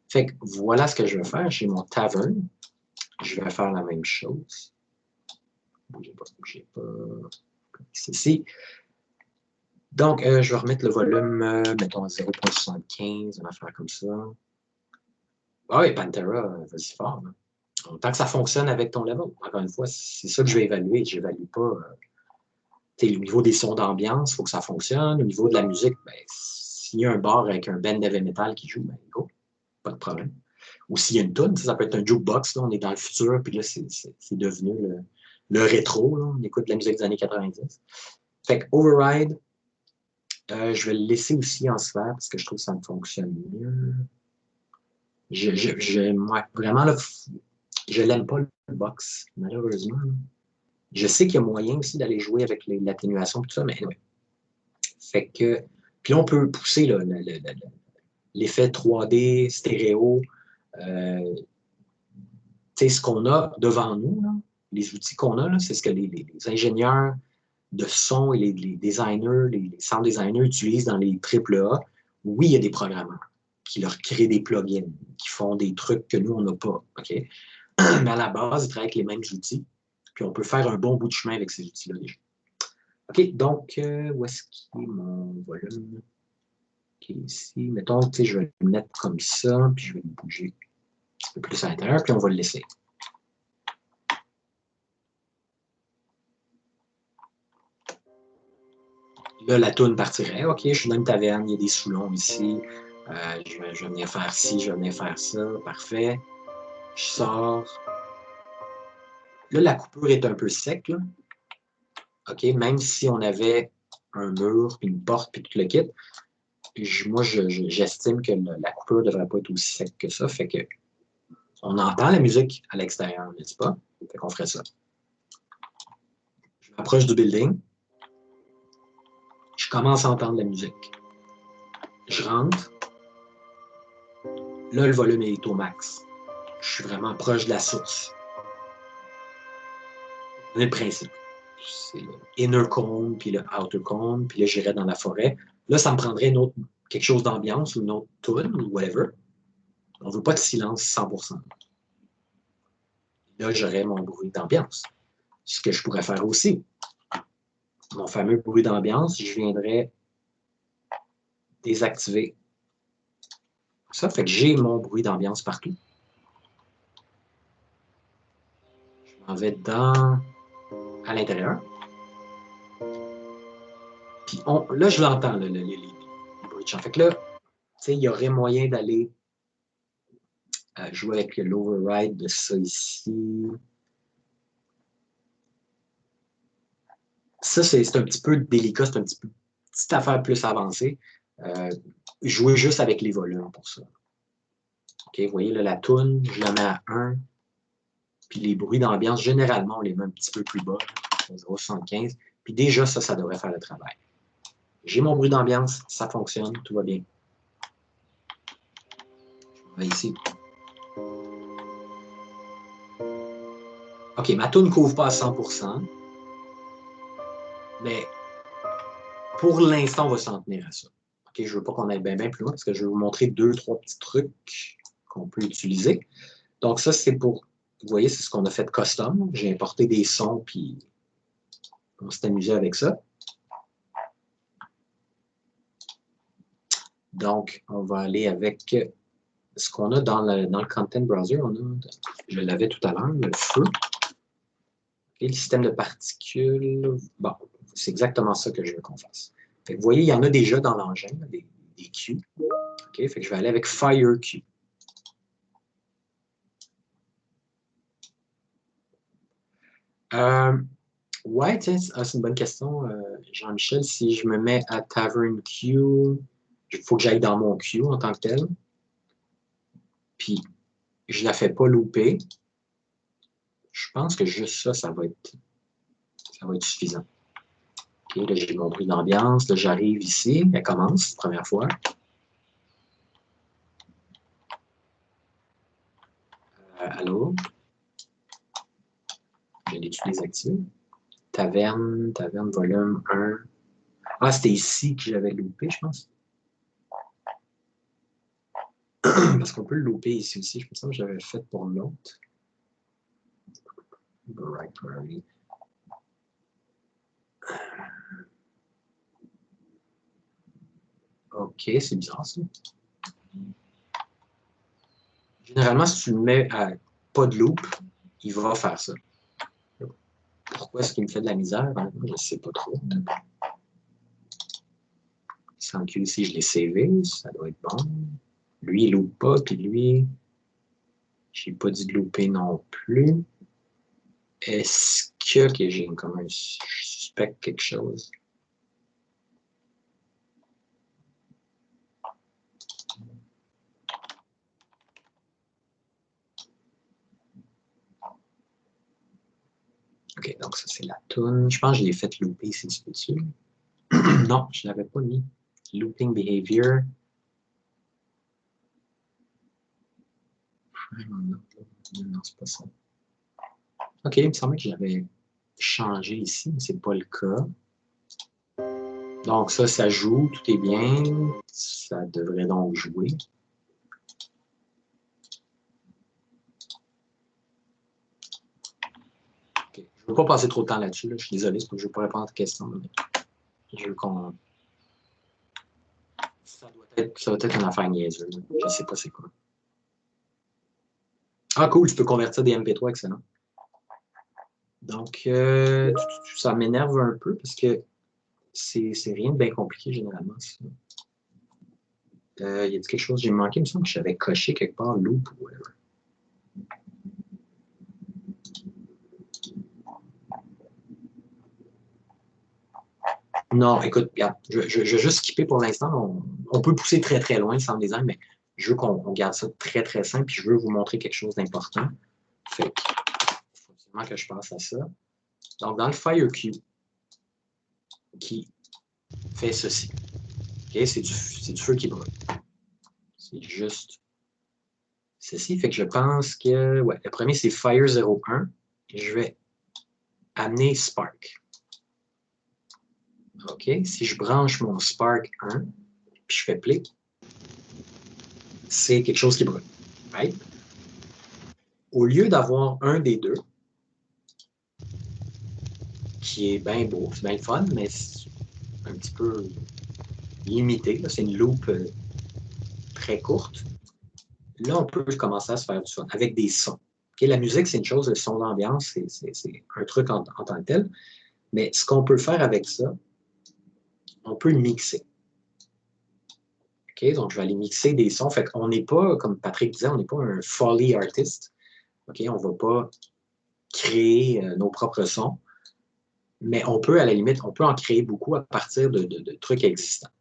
Fait que voilà ce que je vais faire. J'ai mon tavern. Je vais faire la même chose. Bougez pas. Ici. Donc, je vais remettre le volume, mettons, à 0.75, une affaire comme ça. Ah oui, Pantera, vas-y fort. Hein. Tant que ça fonctionne avec ton level. Encore une fois, c'est ça que je vais évaluer. Je n'évalue pas le niveau des sons d'ambiance, il faut que ça fonctionne. Au niveau de la musique, ben, s'il y a un bar avec un band heavy metal qui joue, ben go, pas de problème. Ou s'il y a une tune, ça peut être un jukebox, là, on est dans le futur, puis là, c'est devenu le rétro, là, on écoute de la musique des années 90. Fait que Override, je vais le laisser aussi en sphère parce que je trouve que ça me fonctionne mieux. Moi, vraiment, là, je l'aime pas le box, malheureusement. Je sais qu'il y a moyen aussi d'aller jouer avec l'atténuation et tout ça, mais ouais. Fait que. Puis là, on peut pousser l'effet 3D, stéréo. Ce qu'on a devant nous, là, les outils qu'on a, c'est ce que les ingénieurs de son et les designers, les sound designers utilisent dans les AAA. Oui, il y a des programmeurs qui leur créent des plugins, qui font des trucs que nous, on n'a pas. Okay? Mais à la base, ils travaillent avec les mêmes outils. Puis on peut faire un bon bout de chemin avec ces outils-là déjà. OK, donc, où est-ce qu'il est mon volume? OK, ici. Mettons, je vais le mettre comme ça, puis je vais le bouger un petit peu plus à l'intérieur, puis on va le laisser. Là, la toune partirait. OK, je suis dans une taverne, il y a des Soulons ici. Je vais venir faire ci, je vais venir faire ça. Parfait. Je sors. Là, la coupure est un peu sec. Là. OK, même si on avait un mur, puis une porte, puis tout le kit, moi, j'estime que la coupure ne devrait pas être aussi sec que ça. Fait que on entend la musique à l'extérieur, n'est-ce pas? Fait qu'on ferait ça. Je m'approche du building. Je commence à entendre la musique. Je rentre. Là, le volume est au max. Je suis vraiment proche de la source. C'est le principe. C'est le inner cone, puis le outer cone, puis là, j'irais dans la forêt. Là, ça me prendrait quelque chose d'ambiance ou une autre tune ou whatever. On ne veut pas de silence 100%. Là, j'aurais mon bruit d'ambiance. Ce que je pourrais faire aussi. Mon fameux bruit d'ambiance, je viendrais désactiver ça. Fait que j'ai mon bruit d'ambiance partout. Je m'en vais à l'intérieur. Puis là, je l'entends, les bruits de chant. Fait que là, il y aurait moyen d'aller jouer avec l'override de ça ici. Ça, c'est un petit peu délicat, c'est un petit peu petite affaire plus avancée. Jouer juste avec les volumes pour ça. OK, vous voyez, là, la toune, je la mets à 1. Puis les bruits d'ambiance, généralement, on les met un petit peu plus bas, 0,75. Puis déjà, ça devrait faire le travail. J'ai mon bruit d'ambiance, ça fonctionne, tout va bien. Je vais ici. OK, ma toune ne couvre pas à 100%. Mais pour l'instant, on va s'en tenir à ça. OK, je ne veux pas qu'on aille bien plus loin parce que je vais vous montrer 2-3 petits trucs qu'on peut utiliser. Donc ça, c'est pour, vous voyez, c'est ce qu'on a fait de custom. J'ai importé des sons, puis on s'est amusé avec ça. Donc, on va aller avec ce qu'on a dans le Content Browser. Je l'avais tout à l'heure, le feu. Okay, le système de particules. Bon, c'est exactement ça que je veux qu'on fasse. Fait que vous voyez, il y en a déjà dans l'engin, des Q. Okay, fait que je vais aller avec FireQ. Ouais, tiens, c'est une bonne question, Jean-Michel. Si je me mets à Tavern Q, il faut que j'aille dans mon Q en tant que tel. Puis, je ne la fais pas louper. Je pense que juste ça, ça va être suffisant. OK, là, j'ai mon bruit d'ambiance. Là, j'arrive ici. Elle commence, première fois. Allô? Je l'ai-tu désactivé? Taverne, volume 1. Ah, c'était ici que j'avais loupé, je pense. Parce qu'on peut le louper ici aussi. Je pense que j'avais fait pour l'autre. Bright. OK, c'est bizarre ça. Généralement, si tu le mets à pas de loop, il va faire ça. Pourquoi est-ce qu'il me fait de la misère? Je ne sais pas trop. Sans que ici, je l'ai savé, ça doit être bon. Lui, il ne loupe pas, puis lui, je n'ai pas dit de louper non plus. Est-ce que j'ai comme un suspect quelque chose? OK, donc ça, c'est la tune. Je pense que je l'ai fait looper ici dessus. Non, je ne l'avais pas mis. Looping behavior. Non, c'est pas ça. OK, il me semblait que j'avais changé ici, mais ce n'est pas le cas. Donc ça joue, tout est bien. Ça devrait donc jouer. Okay. Je ne veux pas passer trop de temps là-dessus. Là. Je suis désolé, c'est parce que je ne veux pas répondre à ta question. Mais je veux qu'on... Ça va être une affaire niaiseuse. Je ne sais pas c'est quoi. Ah, cool, tu peux convertir des MP3, excellent. Donc, ça m'énerve un peu parce que c'est rien de bien compliqué généralement. Y a-t-il quelque chose que j'ai manqué? Il me semble que j'avais coché quelque part loop ou whatever. Non, écoute, regarde, je vais juste skipper pour l'instant. On peut pousser très très loin sans design, mais je veux qu'on garde ça très très simple, puis je veux vous montrer quelque chose d'important. Fait que, il faut absolument que je passe à ça. Donc, dans le FireQ, qui fait ceci. Okay? C'est du feu qui brûle. C'est juste ceci. Fait que je pense que, ouais, le premier, c'est Fire 01. Je vais amener Spark. OK. Si je branche mon Spark 1, puis je fais play, c'est quelque chose qui brûle. Right? Au lieu d'avoir un des deux, qui est bien beau, c'est bien le fun, mais c'est un petit peu limité. C'est une loupe très courte. Là, on peut commencer à se faire du son avec des sons. Okay? La musique, c'est une chose, le son d'ambiance, c'est un truc en tant que tel. Mais ce qu'on peut faire avec ça, on peut le mixer. Okay? Donc, je vais aller mixer des sons. Fait qu'on n'est pas, comme Patrick disait, on n'est pas un Foley artist. Okay? On ne va pas créer nos propres sons. Mais on peut, à la limite, on peut en créer beaucoup à partir de trucs existants.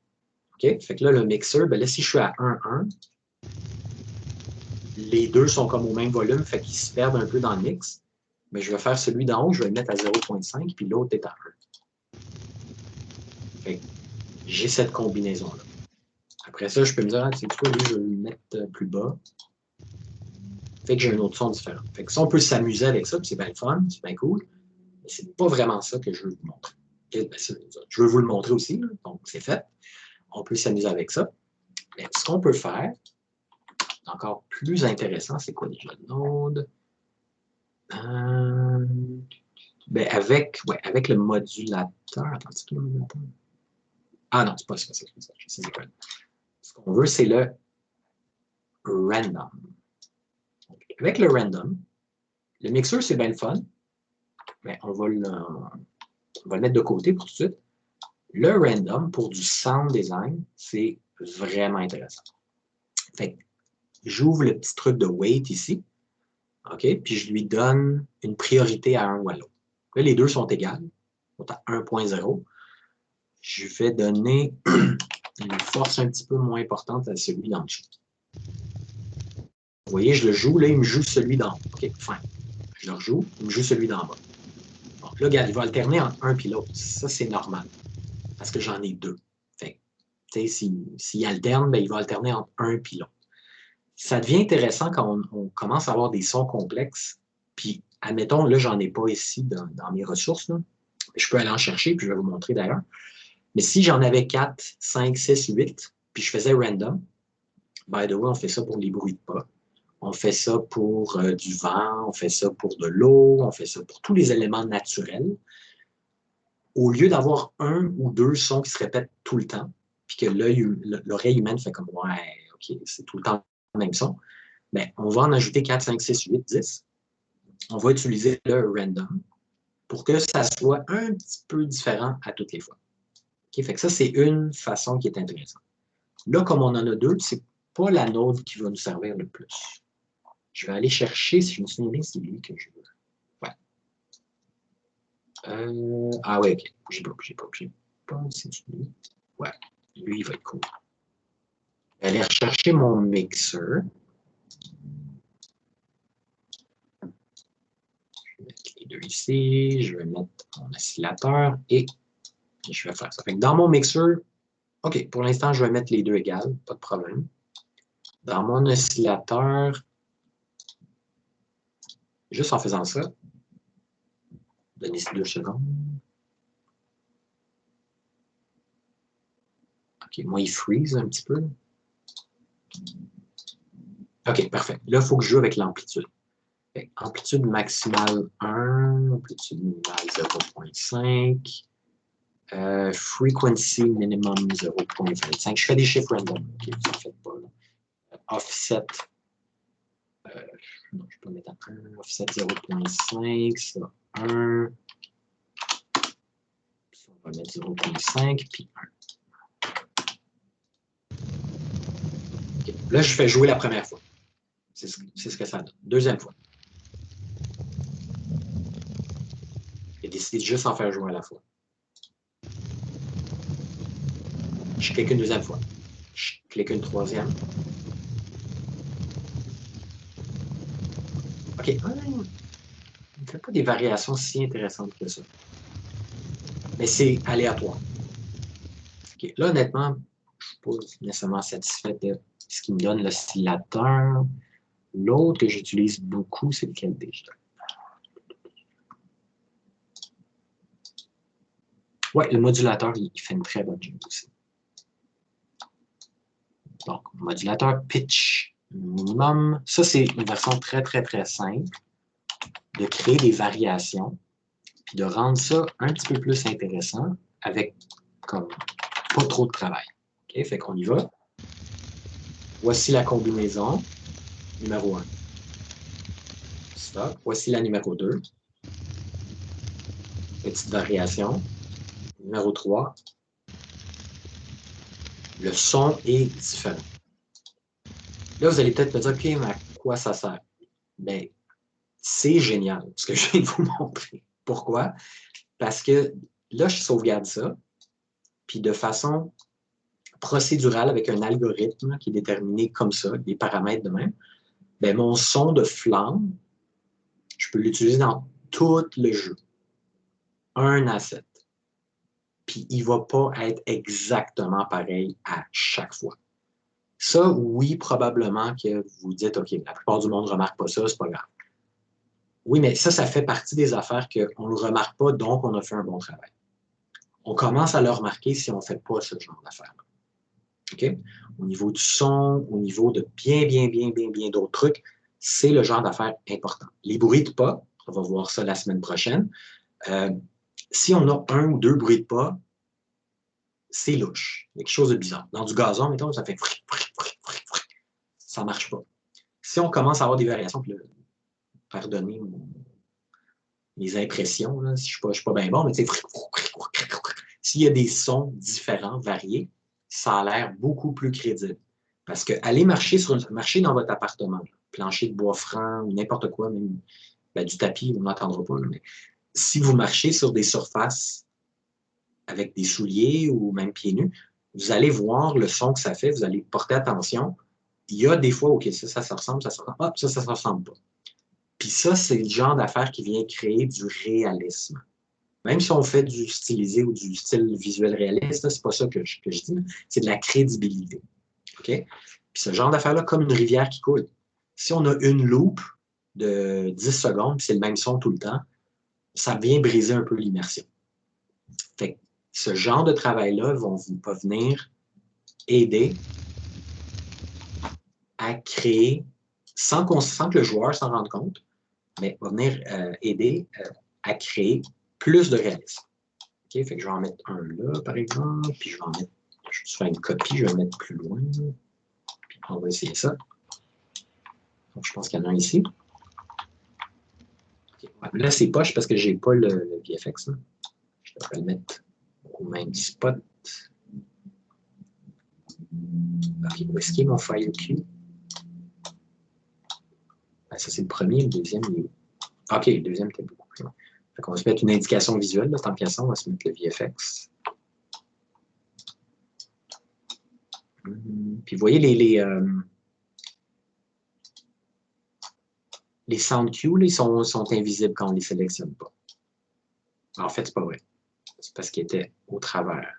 Okay? Fait que là, le mixeur, ben là, si je suis à 1-1, les deux sont comme au même volume, fait qu'ils se perdent un peu dans le mix. Mais je vais faire celui d'en haut, je vais le mettre à 0.5, puis l'autre est à 1. Fait que j'ai cette combinaison-là. Après ça, je peux me dire, c'est quoi, lui, je vais le mettre plus bas. Fait que j'ai un autre son différent. Fait que ça, on peut s'amuser avec ça, puis c'est bien le fun, c'est bien cool. Mais c'est pas vraiment ça que je veux vous montrer. Okay? Ben, je veux vous le montrer aussi, là, donc c'est fait. On peut s'amuser avec ça. Mais ce qu'on peut faire, encore plus intéressant, c'est quoi déjà le node? Ben avec le modulateur. Attends, c'est le modulateur? Ah non, c'est pas ça, je sais c'est quoi. Ce qu'on veut, c'est le random. Donc, avec le random, le mixeur, c'est bien le fun, mais on va le mettre de côté pour tout de suite. Le random, pour du sound design, c'est vraiment intéressant. Fait que j'ouvre le petit truc de weight ici, OK, puis je lui donne une priorité à un ou à l'autre. Là, les deux sont égales, sont à 1.0. Je vais donner une force un petit peu moins importante à celui d'en dessous. Vous voyez, je le joue, là, il me joue celui d'en haut. OK, fin. Je le rejoue, il me joue celui d'en bas. Donc là, regarde, il va alterner entre un et l'autre. Ça, c'est normal, parce que j'en ai deux. Fait que, s'il alterne, ben, il va alterner entre un et l'autre. Ça devient intéressant quand on commence à avoir des sons complexes. Puis, admettons, là, j'en ai pas ici dans mes ressources. Là. Je peux aller en chercher, puis je vais vous montrer d'ailleurs. Mais si j'en avais 4, 5, 6, 8, puis je faisais random, by the way, on fait ça pour les bruits de pas. On fait ça pour du vent, on fait ça pour de l'eau, on fait ça pour tous les éléments naturels. Au lieu d'avoir un ou deux sons qui se répètent tout le temps, puis que l'oreille humaine fait comme « Ouais, OK, c'est tout le temps le même son », bien, on va en ajouter 4, 5, 6, 8, 10. On va utiliser le random pour que ça soit un petit peu différent à toutes les fois. Okay? Fait que ça, c'est une façon qui est intéressante. Là, comme on en a deux, c'est pas la nôtre qui va nous servir le plus. Je vais aller chercher, si je me souviens bien, c'est lui que je veux. Ouais. Ah ouais, ok. Bougez pas. C'est lui. Ouais. Lui, il va être cool. Je vais aller rechercher mon mixeur. Je vais mettre les 2 ici, je vais mettre mon oscillateur et je vais faire ça. Fait que dans mon mixeur, OK, pour l'instant, je vais mettre les deux égales, pas de problème. Dans mon oscillateur, juste en faisant ça, donnez-y 2 secondes. OK, moi, il freeze un petit peu. OK, parfait. Là, il faut que je joue avec l'amplitude. Amplitude maximale 1, amplitude minimale 0.5, frequency minimum 0.25. Je fais des chiffres random. OK, vous en faites pas. Là. Offset, non, je peux mettre à 1, offset 0.5, ça 1. Puis on va mettre 0.5, puis 1. Okay. Là, je fais jouer la première fois. C'est ce que ça donne. Deuxième fois. J'ai décidé de juste en faire jouer à la fois. Je clique une deuxième fois. Je clique une troisième. OK. Il ne fait pas des variations si intéressantes que ça. Mais c'est aléatoire. OK. Là, honnêtement, je ne suis pas nécessairement satisfait de ce qui me donne l'oscillateur. L'autre que j'utilise beaucoup, c'est lequel déjà? Oui, le modulateur, il fait une très bonne job aussi. Donc, modulateur pitch minimum. Ça, c'est une version très, très, très simple de créer des variations puis de rendre ça un petit peu plus intéressant avec comme pas trop de travail. OK? Fait qu'on y va. Voici la combinaison numéro 1. Stop. Voici la numéro 2. Petite variation. Numéro 3. Le son est différent. Là, vous allez peut-être me dire, OK, mais à quoi ça sert? Bien, c'est génial, ce que je viens de vous montrer. Pourquoi? Parce que là, je sauvegarde ça, puis de façon procédurale, avec un algorithme qui est déterminé comme ça, des paramètres de même, bien, mon son de flamme, je peux l'utiliser dans tout le jeu. 1 à 7. Puis il ne va pas être exactement pareil à chaque fois. Ça, oui, probablement que vous dites, OK, la plupart du monde ne remarque pas ça, c'est pas grave. Oui, mais ça fait partie des affaires qu'on ne remarque pas, donc on a fait un bon travail. On commence à le remarquer si on ne fait pas ce genre d'affaires-là. OK? Au niveau du son, au niveau de bien d'autres trucs, c'est le genre d'affaires important. Les bruits de pas, on va voir ça la semaine prochaine. Si on a 1 ou 2 bruits de pas, c'est louche. Il y a quelque chose de bizarre. Dans du gazon, mettons, ça fait fric, fric, fric, fric, fric. Ça ne marche pas. Si on commence à avoir des variations, puis pardonnez mes impressions, là, si je ne suis pas bien bon, mais tu sais, s'il y a des sons différents, variés, ça a l'air beaucoup plus crédible. Parce que aller marcher dans votre appartement, plancher de bois franc ou n'importe quoi, même du tapis, on n'entendra pas, mais si vous marchez sur des surfaces avec des souliers ou même pieds nus, vous allez voir le son que ça fait, vous allez porter attention. Il y a des fois, OK, ça se ressemble, ça se ressemble. Ah, ça se ressemble pas. Puis ça, c'est le genre d'affaire qui vient créer du réalisme. Même si on fait du stylisé ou du style visuel réaliste, c'est pas ça que je dis, c'est de la crédibilité. OK? Puis ce genre d'affaire-là, comme une rivière qui coule. Si on a une loupe de 10 secondes, puis c'est le même son tout le temps, ça vient briser un peu l'immersion. Fait que ce genre de travail-là va venir aider à créer, sans que le joueur s'en rende compte, mais va venir aider à créer plus de réalisme. OK? Fait que je vais en mettre un là, par exemple, puis je vais en mettre, je vais faire une copie, je vais en mettre plus loin, puis on va essayer ça. Donc, je pense qu'il y en a un ici. Okay. Là, c'est poche parce que je n'ai pas le VFX. Là. Je devrais le mettre au même spot. OK, où est-ce qu'il est mon file Q? Ben, ça, c'est le premier. Le deuxième, il est... OK, le deuxième était beaucoup plus loin. On va se mettre une indication visuelle. Là, tant qu'à ça, on va se mettre le VFX. Puis, vous voyez, les sound cues, là, ils sont invisibles quand on ne les sélectionne pas. En fait, c'est pas vrai. C'est parce qu'ils étaient au travers.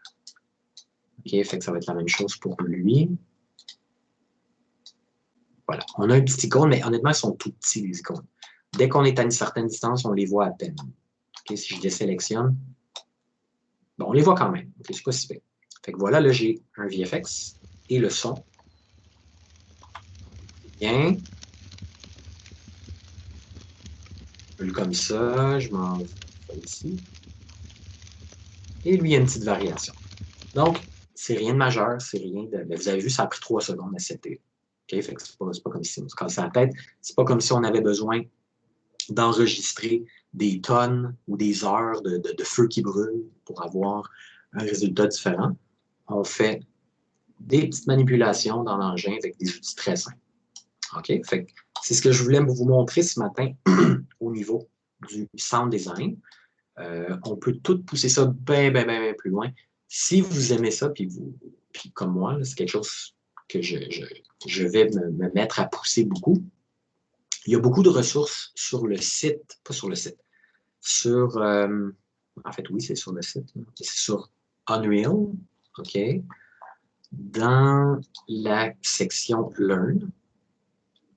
OK, fait que ça va être la même chose pour lui. Voilà. On a un petit icône, mais honnêtement, ils sont tout petits, les icônes. Dès qu'on est à une certaine distance, on les voit à peine. OK, si je désélectionne, bon, on les voit quand même. OK, c'est pas si fait. Fait que voilà, là, j'ai un VFX et le son. Bien. Comme ça, je m'en vais ici. Et lui, il y a une petite variation. Donc, c'est rien de majeur, c'est rien de. Mais vous avez vu, ça a pris 3 secondes à setter. OK? Fait que c'est pas comme si on se cassait la tête. C'est pas comme si on avait besoin d'enregistrer des tonnes ou des heures de feu qui brûle pour avoir un résultat différent. On fait des petites manipulations dans l'engin avec des outils très simples. OK? Fait que c'est ce que je voulais vous montrer ce matin au niveau du sound design. On peut tout pousser ça bien plus loin. Si vous aimez ça, puis comme moi, c'est quelque chose que je vais me mettre à pousser beaucoup. Il y a beaucoup de ressources sur le site, pas sur le site, sur, en fait, oui, c'est sur le site, c'est sur Unreal, OK, dans la section Learn,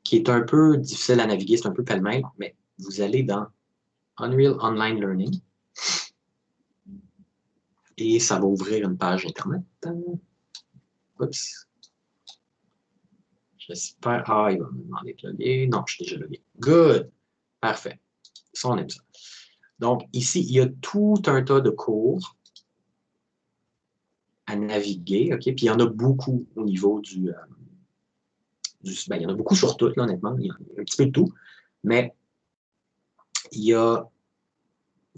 qui est un peu difficile à naviguer, c'est un peu pêle-mêle, mais vous allez dans Unreal Online Learning, et ça va ouvrir une page Internet. Oups. J'espère. Ah, il va me demander de loguer. Non, je suis déjà logué. Good. Parfait. Ça, on aime ça. Donc, ici, il y a tout un tas de cours à naviguer. OK? Puis, il y en a beaucoup au niveau du ben, il y en a beaucoup sur tout, là, honnêtement. Il y a un petit peu de tout. Mais il y a,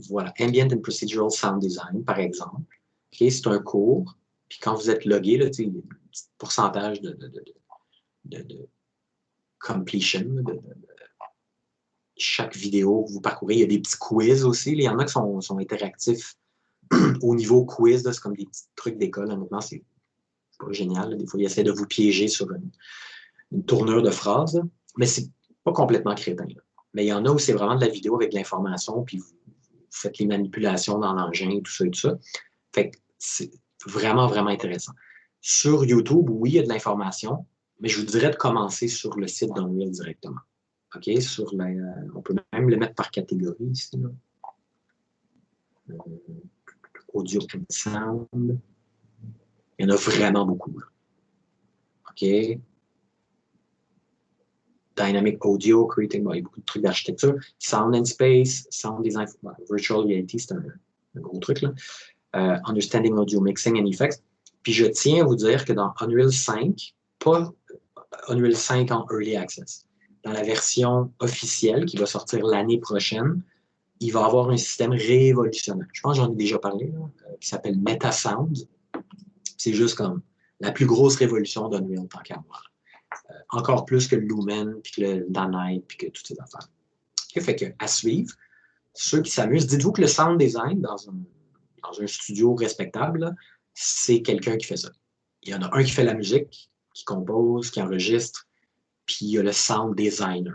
voilà, Ambient and Procedural Sound Design, par exemple. OK? C'est un cours. Puis, quand vous êtes logué, là, il y a un petit pourcentage de completion, chaque vidéo que vous parcourez. Il y a des petits quiz aussi. Il y en a qui sont interactifs au niveau quiz. C'est comme des petits trucs d'école. Honnêtement, c'est pas génial. Là. Des fois, ils essaient de vous piéger sur une tournure de phrase. Là. Mais c'est pas complètement crétin. Là. Mais il y en a où c'est vraiment de la vidéo avec de l'information, puis vous faites les manipulations dans l'engin, tout ça et tout ça. Fait que c'est vraiment intéressant. Sur YouTube, oui, il y a de l'information, mais je vous dirais de commencer sur le site d'Unreal directement. OK? On peut même le mettre par catégorie ici. Là. Audio and sound. Il y en a vraiment beaucoup. Là. OK? Dynamic audio, creating, bon, il y a beaucoup de trucs d'architecture. Sound and space, sound design, virtual reality, c'est un gros truc. Là. Understanding audio mixing and effects. Puis je tiens à vous dire que dans Unreal 5, pas Unreal 5 en Early Access, dans la version officielle qui va sortir l'année prochaine, il va avoir un système révolutionnaire. Je pense que j'en ai déjà parlé, là, qui s'appelle MetaSound. C'est juste comme la plus grosse révolution d'Unreal tant qu'à moi. Encore plus que le Lumen, puis que le Nanite, puis que toutes ces affaires. Fait que, à suivre, ceux qui s'amusent, dites-vous que le sound design dans un studio respectable, c'est quelqu'un qui fait ça. Il y en a un qui fait la musique, qui compose, qui enregistre, puis il y a le sound designer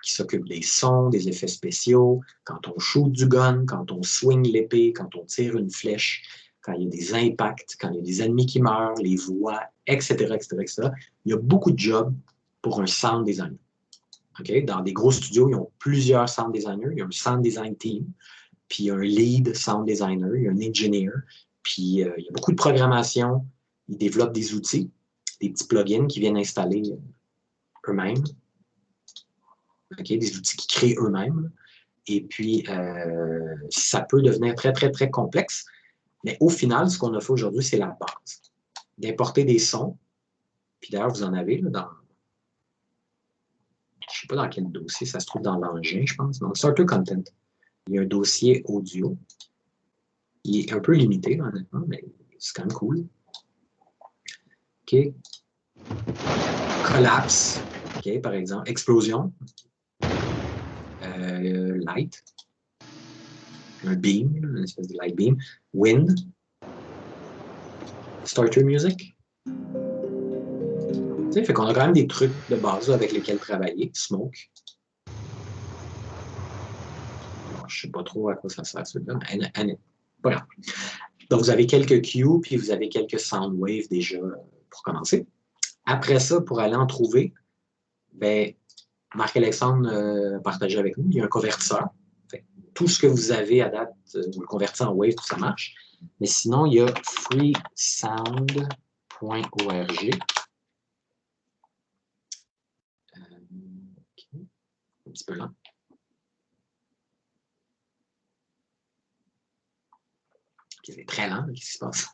qui s'occupe des sons, des effets spéciaux, quand on shoot du gun, quand on swing l'épée, quand on tire une flèche, quand il y a des impacts, quand il y a des ennemis qui meurent, les voix, etc. Il y a beaucoup de jobs pour un sound designer. Okay? Dans des gros studios, ils ont plusieurs sound designers. Il y a un sound design team, puis il y a un lead sound designer, il y a un engineer, puis il y a beaucoup de programmation. Ils développent des outils, des petits plugins qui viennent installer eux-mêmes. Okay? Des outils qui créent eux-mêmes. Et puis, ça peut devenir très complexe. Mais au final, ce qu'on a fait aujourd'hui, c'est la base. D'importer des sons. Puis d'ailleurs, vous en avez là, dans... Je ne sais pas dans quel dossier, ça se trouve dans l'engin, je pense. Dans le Starter Content, il y a un dossier audio. Il est un peu limité, là, honnêtement, mais c'est quand même cool. OK. Collapse, OK, par exemple. Explosion. Light. Un beam, une espèce de light beam. Wind. Starter music. Fait qu'on a quand même des trucs de base là, avec lesquels travailler. Smoke. je ne sais pas trop à quoi ça sert celui-là, mais pas grave. Donc, vous avez quelques cues, puis vous avez quelques sound waves déjà pour commencer. Après ça, pour aller en trouver, ben, Marc-Alexandre partageait avec nous, il y a un convertisseur. Fait, tout ce que vous avez à date, vous le convertissez en wave, tout ça marche. Mais sinon, il y a freesound.org. Okay. Un petit peu lent. Okay, c'est très lent, qu'est-ce qui se passe?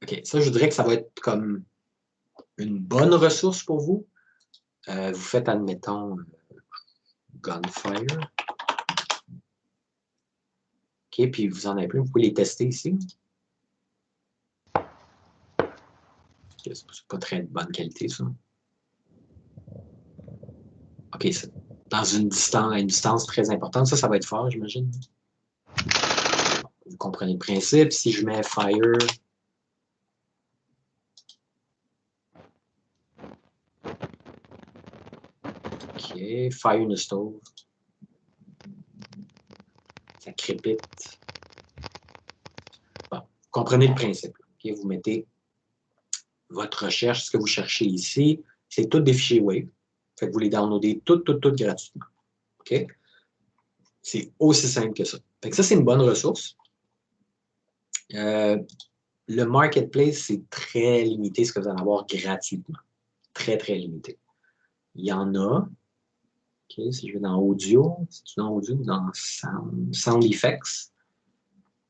OK, ça, je dirais que ça va être comme une bonne ressource pour vous. Vous faites, admettons, Gunfire. OK, puis vous en avez plus, vous pouvez les tester ici. Okay, c'est pas très bonne qualité, ça. OK, c'est dans une distance très importante. Ça va être fort, j'imagine. Vous comprenez le principe. Si je mets Fire... OK, Fire in the stove. Ça crépite. Bon, vous comprenez le principe. Okay, vous mettez votre recherche, ce que vous cherchez ici. C'est tous des fichiers Wave. Fait que vous les downloadez toutes gratuitement. OK? C'est aussi simple que ça. Fait que ça, c'est une bonne ressource. Le marketplace, c'est très limité ce que vous allez avoir gratuitement. Très, très limité. Il y en a. OK, si je vais dans Audio, si tu es dans Audio, dans Sound Effects,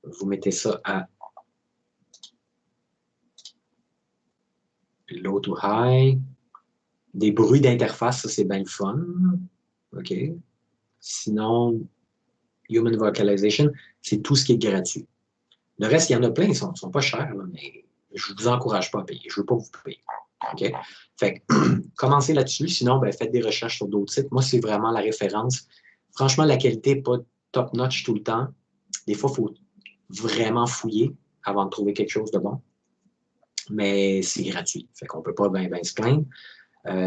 vous mettez ça à Low to High. Des bruits d'interface, ça, c'est bien le fun. OK. Sinon, Human Vocalization, c'est tout ce qui est gratuit. Le reste, il y en a plein, ils ne sont pas chers, là, mais je ne vous encourage pas à payer. Je ne veux pas vous payer. OK? Fait que, commencez là-dessus. Sinon, ben, faites des recherches sur d'autres sites. Moi, c'est vraiment la référence. Franchement, la qualité n'est pas top-notch tout le temps. Des fois, il faut vraiment fouiller avant de trouver quelque chose de bon. Mais c'est gratuit. Fait qu'on ne peut pas bien se plaindre.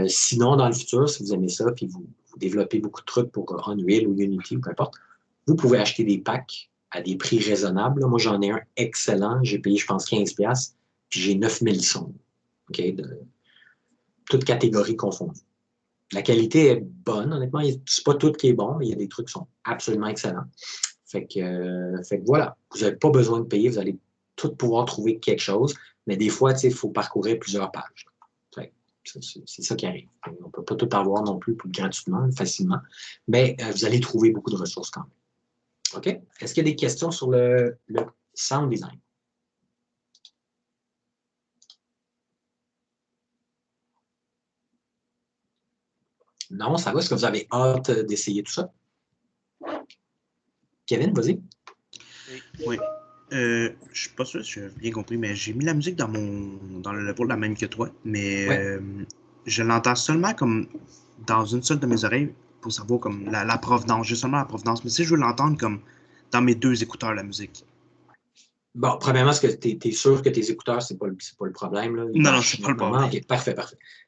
Sinon, dans le futur, si vous aimez ça, puis vous développez beaucoup de trucs pour Unreal ou Unity ou peu importe, vous pouvez acheter des packs à des prix raisonnables. Moi, j'en ai un excellent. J'ai payé, je pense, 15$, puis j'ai 9000 sons. OK? De toutes catégories confondues. La qualité est bonne, honnêtement. C'est pas tout qui est bon, mais il y a des trucs qui sont absolument excellents. Fait que voilà. Vous n'avez pas besoin de payer. Vous allez tout pouvoir trouver quelque chose. Mais des fois, il faut parcourir plusieurs pages. C'est ça qui arrive. On ne peut pas tout avoir non plus gratuitement, facilement. Mais vous allez trouver beaucoup de ressources quand même. OK? Est-ce qu'il y a des questions sur le sound design? Non, ça va? Est-ce que vous avez hâte d'essayer tout ça? Kevin, vas-y.
Oui. Je ne suis pas sûr si j'ai bien compris, mais j'ai mis la musique dans le level la même que toi, mais ouais. Je l'entends seulement comme dans une seule de mes oreilles pour savoir comme la provenance. J'ai seulement la provenance, mais si je veux l'entendre comme dans mes deux écouteurs, la musique.
Bon, premièrement, est-ce que tu es sûr que tes écouteurs, c'est pas le problème? Là?
Non, c'est pas le problème.
OK, parfait.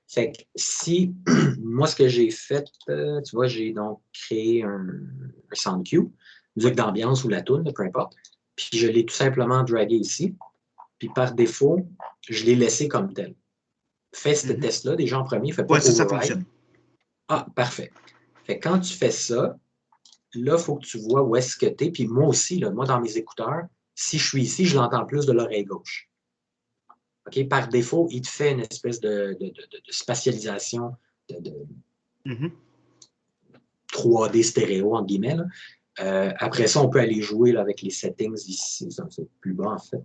Fait que si, moi, ce que j'ai fait, tu vois, j'ai donc créé un sound cue, musique d'ambiance ou la toune, peu importe, puis je l'ai tout simplement dragué ici, puis par défaut, je l'ai laissé comme tel. Fais ce test-là déjà en premier, fais pas override.
Ça fonctionne.
Ah, parfait. Fait que quand tu fais ça, là, il faut que tu vois où est-ce que tu es, puis moi aussi, là, moi, dans mes écouteurs, si je suis ici, je l'entends plus de l'oreille gauche. Okay? Par défaut, il te fait une espèce de spatialisation de 3D stéréo, entre guillemets. Après ça, on peut aller jouer là, avec les settings ici. C'est plus bas, en fait.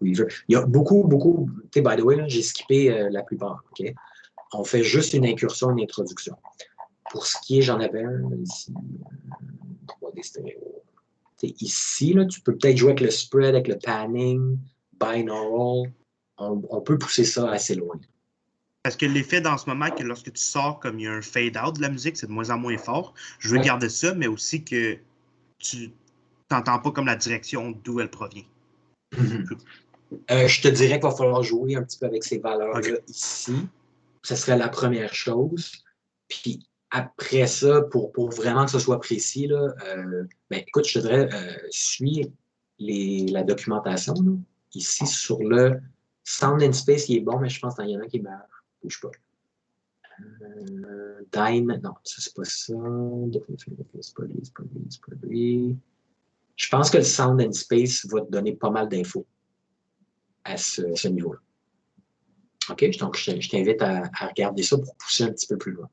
Oui, il y a beaucoup, by the way, j'ai skippé la plupart. Okay? On fait juste une incursion, une introduction. Pour ce qui est, j'en avais un ici, 3D stéréo. Ici, là, tu peux peut-être jouer avec le spread, avec le panning, binaural. On peut pousser ça assez loin.
Parce que l'effet dans ce moment, que lorsque tu sors comme il y a un fade-out de la musique, c'est de moins en moins fort. Je veux garder ça, mais aussi que tu n'entends pas comme la direction d'où elle provient.
Je te dirais qu'il va falloir jouer un petit peu avec ces valeurs-là ici. Ce serait la première chose. Puis après ça, pour vraiment que ce soit précis, là, ben, écoute, je te dirais, suis la documentation. Là. Ici, sur le Sound and Space, il est bon, mais je pense qu'il y en a qui est meilleur. Bouge pas. Dyn, non, ça c'est pas ça. C'est pas lui, c'est pas lui, c'est pas lui. Je pense que le Sound and Space va te donner pas mal d'infos à ce niveau-là. OK? Donc, je t'invite à regarder ça pour pousser un petit peu plus loin.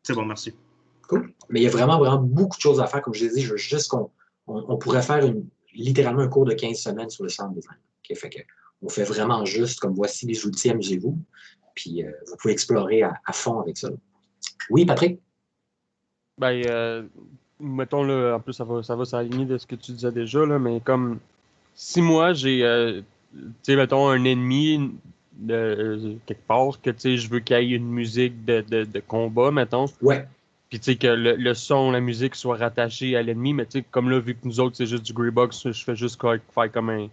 C'est bon, merci.
Cool. Mais il y a vraiment, vraiment beaucoup de choses à faire. Comme je l'ai dit, je veux juste qu'on pourrait faire littéralement un cours de 15 semaines sur le sound design. Okay? Fait que, on fait vraiment juste comme voici les outils, amusez-vous. Puis vous pouvez explorer à fond avec ça. Oui, Patrick?
Ben, mettons, là, en plus, ça va s'aligner de ce que tu disais déjà, là, mais comme si moi, j'ai, tu sais, mettons, un ennemi quelque part, que, tu sais, je veux qu'il y ait une musique de combat, mettons.
Ouais.
Puis, tu sais, que le son, la musique soit rattachée à l'ennemi, mais, tu sais, comme là, vu que nous autres, c'est juste du Greybox, je fais juste faire comme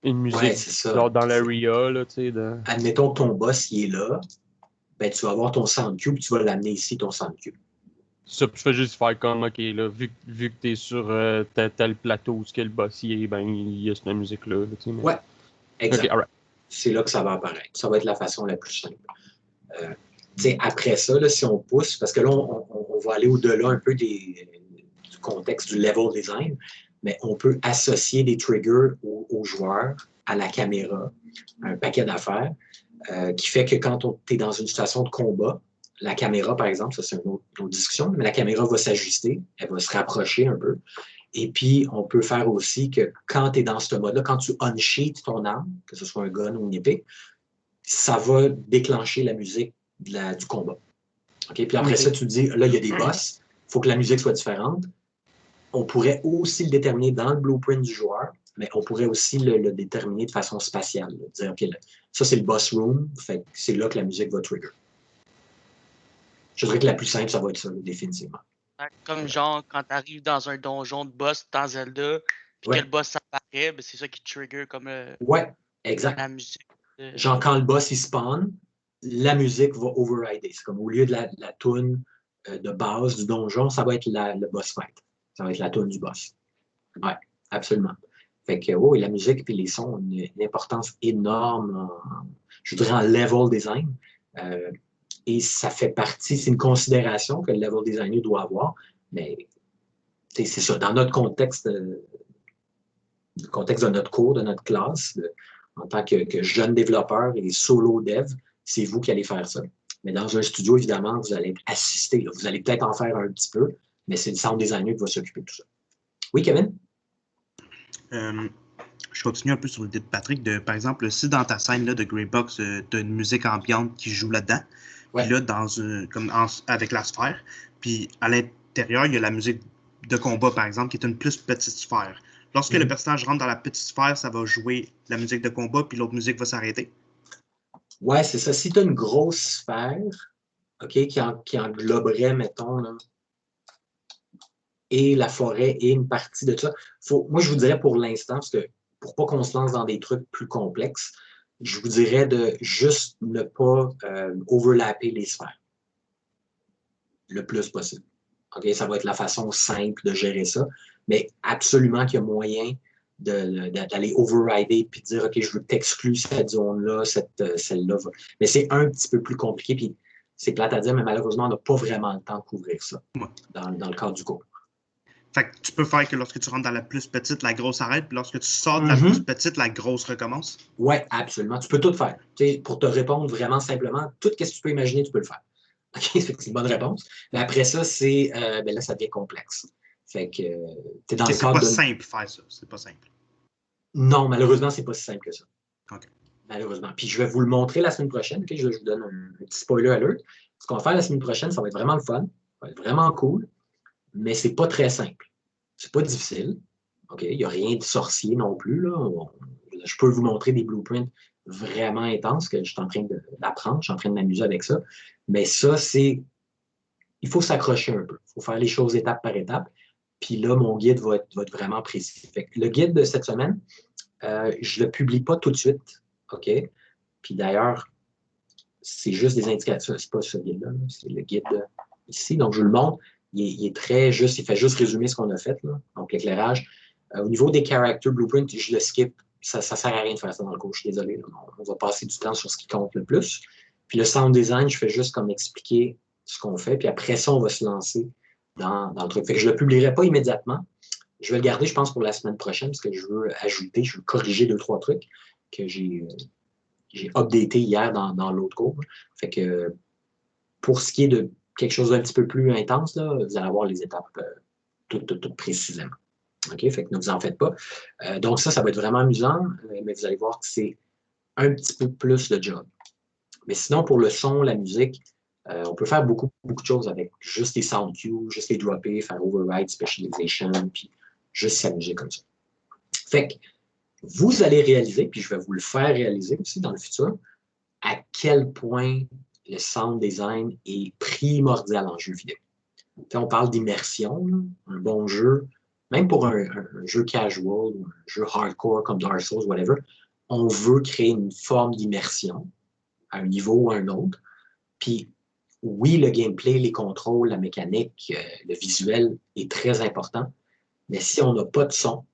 une musique genre dans l'area, là, tu sais.
Admettons que ton boss, il est là, ben, tu vas avoir ton sound cube, tu vas l'amener ici, ton sound cube.
Ça, je fais juste faire comme, OK, là, vu que t'es sur tel plateau où le boss y est, ben, il y a cette musique-là. Tu sais, mais...
Ouais, exact.
Okay, right.
C'est là que ça va apparaître. Ça va être la façon la plus simple. Après ça, là, si on pousse, parce que là, on va aller au-delà un peu du contexte du level design, mais on peut associer des triggers aux joueurs, à la caméra, un paquet d'affaires, qui fait que quand tu es dans une situation de combat, la caméra, par exemple, ça c'est une autre discussion, mais la caméra va s'ajuster, elle va se rapprocher un peu. Et puis, on peut faire aussi que quand tu es dans ce mode-là, quand tu unsheath ton arme, que ce soit un gun ou une épée, ça va déclencher la musique du combat. Okay? Puis après ça, tu te dis, là, il y a des boss, il faut que la musique soit différente. On pourrait aussi le déterminer dans le blueprint du joueur, mais on pourrait aussi le déterminer de façon spatiale. Là. Dire, OK, là, ça c'est le boss room, fait c'est là que la musique va trigger. Je dirais que la plus simple, ça va être ça, définitivement.
Comme genre, quand tu arrives dans un donjon de boss dans Zelda, puis que le boss apparaît, ben c'est ça qui trigger comme
ouais, exact.
La musique.
Genre, quand le boss il spawn, la musique va overrider. C'est comme au lieu de la toune de base du donjon, ça va être le boss fight. Ça va être la toune du boss. Ouais, absolument. Fait que, oh, et la musique et les sons ont une importance énorme, je dirais, en level design. Et ça fait partie, c'est une considération que le level designer doit avoir, mais c'est ça, dans notre contexte, le contexte de notre cours, de notre classe, en tant que jeune développeur et solo dev, c'est vous qui allez faire ça. Mais dans un studio, évidemment, vous allez être assisté. Là. Vous allez peut-être en faire un petit peu, mais c'est le sound designer qui va s'occuper de tout ça. Oui, Kevin?
Je continue un peu sur l'idée de Patrick. Par exemple, si dans ta scène là, de Greybox, tu as une musique ambiante qui joue là-dedans, puis là, avec la sphère, puis à l'intérieur, il y a la musique de combat, par exemple, qui est une plus petite sphère. Lorsque le personnage rentre dans la petite sphère, ça va jouer la musique de combat, puis l'autre musique va s'arrêter.
Ouais, c'est ça. Si tu as une grosse sphère, OK, qui engloberait, mettons, là, et la forêt et une partie de ça, moi, je vous dirais pour l'instant, parce que pour pas qu'on se lance dans des trucs plus complexes, je vous dirais de juste ne pas overlapper les sphères le plus possible. OK, ça va être la façon simple de gérer ça, mais absolument qu'il y a moyen d'aller overrider puis de dire, OK, je veux t'exclure cette zone-là, celle-là. Mais c'est un petit peu plus compliqué, puis c'est plate à dire, mais malheureusement, on n'a pas vraiment le temps de couvrir ça dans le cadre du cours.
Fait que tu peux faire que lorsque tu rentres dans la plus petite, la grosse arrête, puis lorsque tu sors de la plus petite, la grosse recommence?
Oui, absolument. Tu peux tout faire. Pour te répondre vraiment simplement, tout ce que tu peux imaginer, tu peux le faire. Okay? C'est une bonne réponse. Mais après ça, là, ça devient complexe. Fait que t'es dans le cadre.
C'est pas simple faire ça. C'est pas simple.
Non, malheureusement, c'est pas si simple que ça.
Okay.
Malheureusement. Puis je vais vous le montrer la semaine prochaine. Okay? Je vous donne un petit spoiler alert. Ce qu'on va faire la semaine prochaine, ça va être vraiment le fun. Ça va être vraiment cool. Mais c'est pas très simple. C'est pas difficile. Okay? Il n'y a rien de sorcier non plus. Là. Je peux vous montrer des blueprints vraiment intenses que je suis en train d'apprendre. Je suis en train de m'amuser avec ça. Mais ça, il faut s'accrocher un peu. Il faut faire les choses étape par étape. Puis là, mon guide va être vraiment précis. Fait que le guide de cette semaine, je ne le publie pas tout de suite. OK? Puis d'ailleurs, c'est juste des indications. C'est pas ce guide-là, c'est le guide ici. Donc, je vous le montre. Il est très juste, il fait juste résumer ce qu'on a fait, là. Donc, l'éclairage. Au niveau des character blueprint, je le skip. Ça ne sert à rien de faire ça dans le cours, je suis désolé. Là. On va passer du temps sur ce qui compte le plus. Puis le sound design, je fais juste comme expliquer ce qu'on fait. Puis après ça, on va se lancer dans le truc. Fait que je ne le publierai pas immédiatement. Je vais le garder, je pense, pour la semaine prochaine, parce que je veux ajouter, je veux corriger 2-3 trucs que j'ai updaté hier dans l'autre cours. Fait que pour ce qui est de quelque chose d'un petit peu plus intense, là, vous allez avoir les étapes toutes précisément. OK? Fait que ne vous en faites pas. Donc ça va être vraiment amusant, mais vous allez voir que c'est un petit peu plus de job. Mais sinon, pour le son, la musique, on peut faire beaucoup de choses avec juste les sound cues, juste les dropper, faire override, specialization, puis juste s'amuser comme ça. Fait que vous allez réaliser, puis je vais vous le faire réaliser aussi dans le futur, à quel point le sound design est primordial en jeu vidéo. On parle d'immersion, un bon jeu, même pour un jeu casual, un jeu hardcore comme Dark Souls, whatever, on veut créer une forme d'immersion à un niveau ou à un autre. Puis oui, le gameplay, les contrôles, la mécanique, le visuel est très important, mais si on n'a pas de son,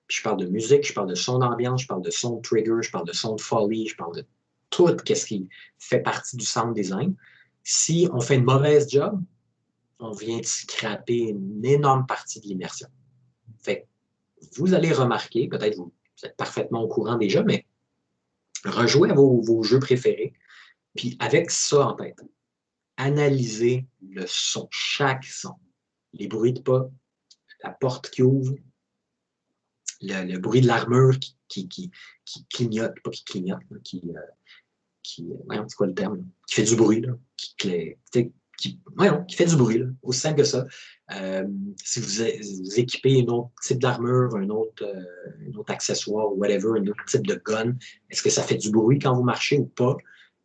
puis je parle de musique, je parle de son d'ambiance, je parle de son de trigger, je parle de son de foley, je parle de tout ce qui fait partie du sound design. Si on fait une mauvaise job, on vient de scraper une énorme partie de l'immersion. Fait que vous allez remarquer, peut-être vous êtes parfaitement au courant déjà, mais rejouez à vos jeux préférés, puis avec ça en tête, analysez le son, chaque son. Les bruits de pas, la porte qui ouvre, le bruit de l'armure qui clignote, pas qui clignote, voyons, c'est quoi le terme? Qui fait du bruit, là, qui fait du bruit, là, aussi simple que ça. Si vous équipez un autre type d'armure, un autre accessoire, whatever, un autre type de gun, est-ce que ça fait du bruit quand vous marchez ou pas?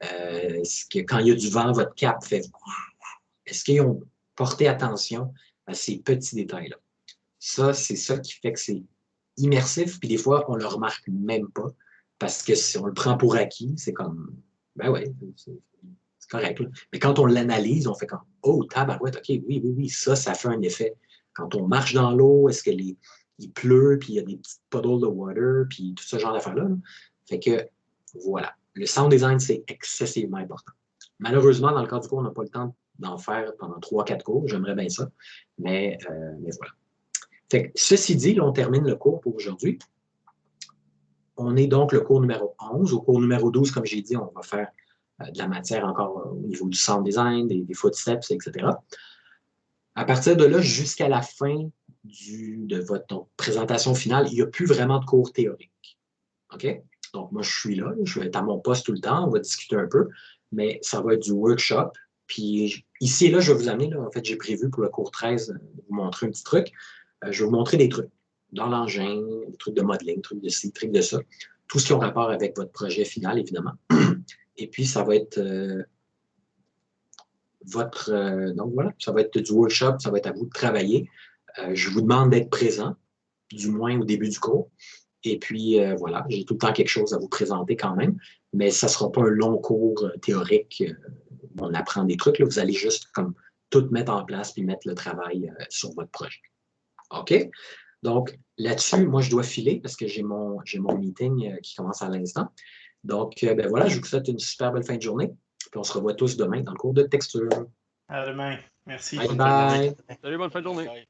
Est-ce que quand il y a du vent, votre cape fait... Est-ce qu'ils ont porté attention à ces petits détails-là? Ça, c'est ça qui fait que c'est immersif, puis des fois, on ne le remarque même pas, parce que si on le prend pour acquis, c'est comme, ben ouais, c'est correct. Là. Mais quand on l'analyse, on fait comme, oh, tabarouette, OK, oui, ça fait un effet. Quand on marche dans l'eau, est-ce que il pleut, puis il y a des petites puddles de water, puis tout ce genre d'affaires-là. Là. Fait que, voilà. Le sound design, c'est excessivement important. Malheureusement, dans le cadre du cours, on n'a pas le temps d'en faire pendant 3-4 cours. J'aimerais bien ça. Mais voilà. Fait que, ceci dit, là, on termine le cours pour aujourd'hui. On est donc le cours numéro 11. Au cours numéro 12, comme j'ai dit, on va faire de la matière encore au niveau du sound design, des footsteps, etc. À partir de là, jusqu'à la fin de votre présentation finale, il n'y a plus vraiment de cours théoriques. OK? Donc, moi, je suis là, je vais être à mon poste tout le temps, on va discuter un peu, mais ça va être du workshop. Puis ici et là, je vais vous amener, là, en fait, j'ai prévu pour le cours 13 de vous montrer un petit truc. Je vais vous montrer des trucs dans l'engin, des trucs de modeling, des trucs de ci, des trucs de ça. Tout ce qui a rapport avec votre projet final, évidemment. Et puis, ça va être donc voilà, ça va être du workshop, ça va être à vous de travailler. Je vous demande d'être présent, du moins au début du cours. Et puis, voilà, j'ai tout le temps quelque chose à vous présenter quand même, mais ça ne sera pas un long cours théorique où on apprend des trucs. Là. Vous allez juste comme tout mettre en place puis mettre le travail sur votre projet. OK? Donc, là-dessus, moi, je dois filer parce que j'ai mon meeting qui commence à l'instant. Donc, ben voilà, je vous souhaite une super belle fin de journée. Puis on se revoit tous demain dans le cours de texture.
À demain. Merci.
Bye bye.
Salut, bonne fin de journée.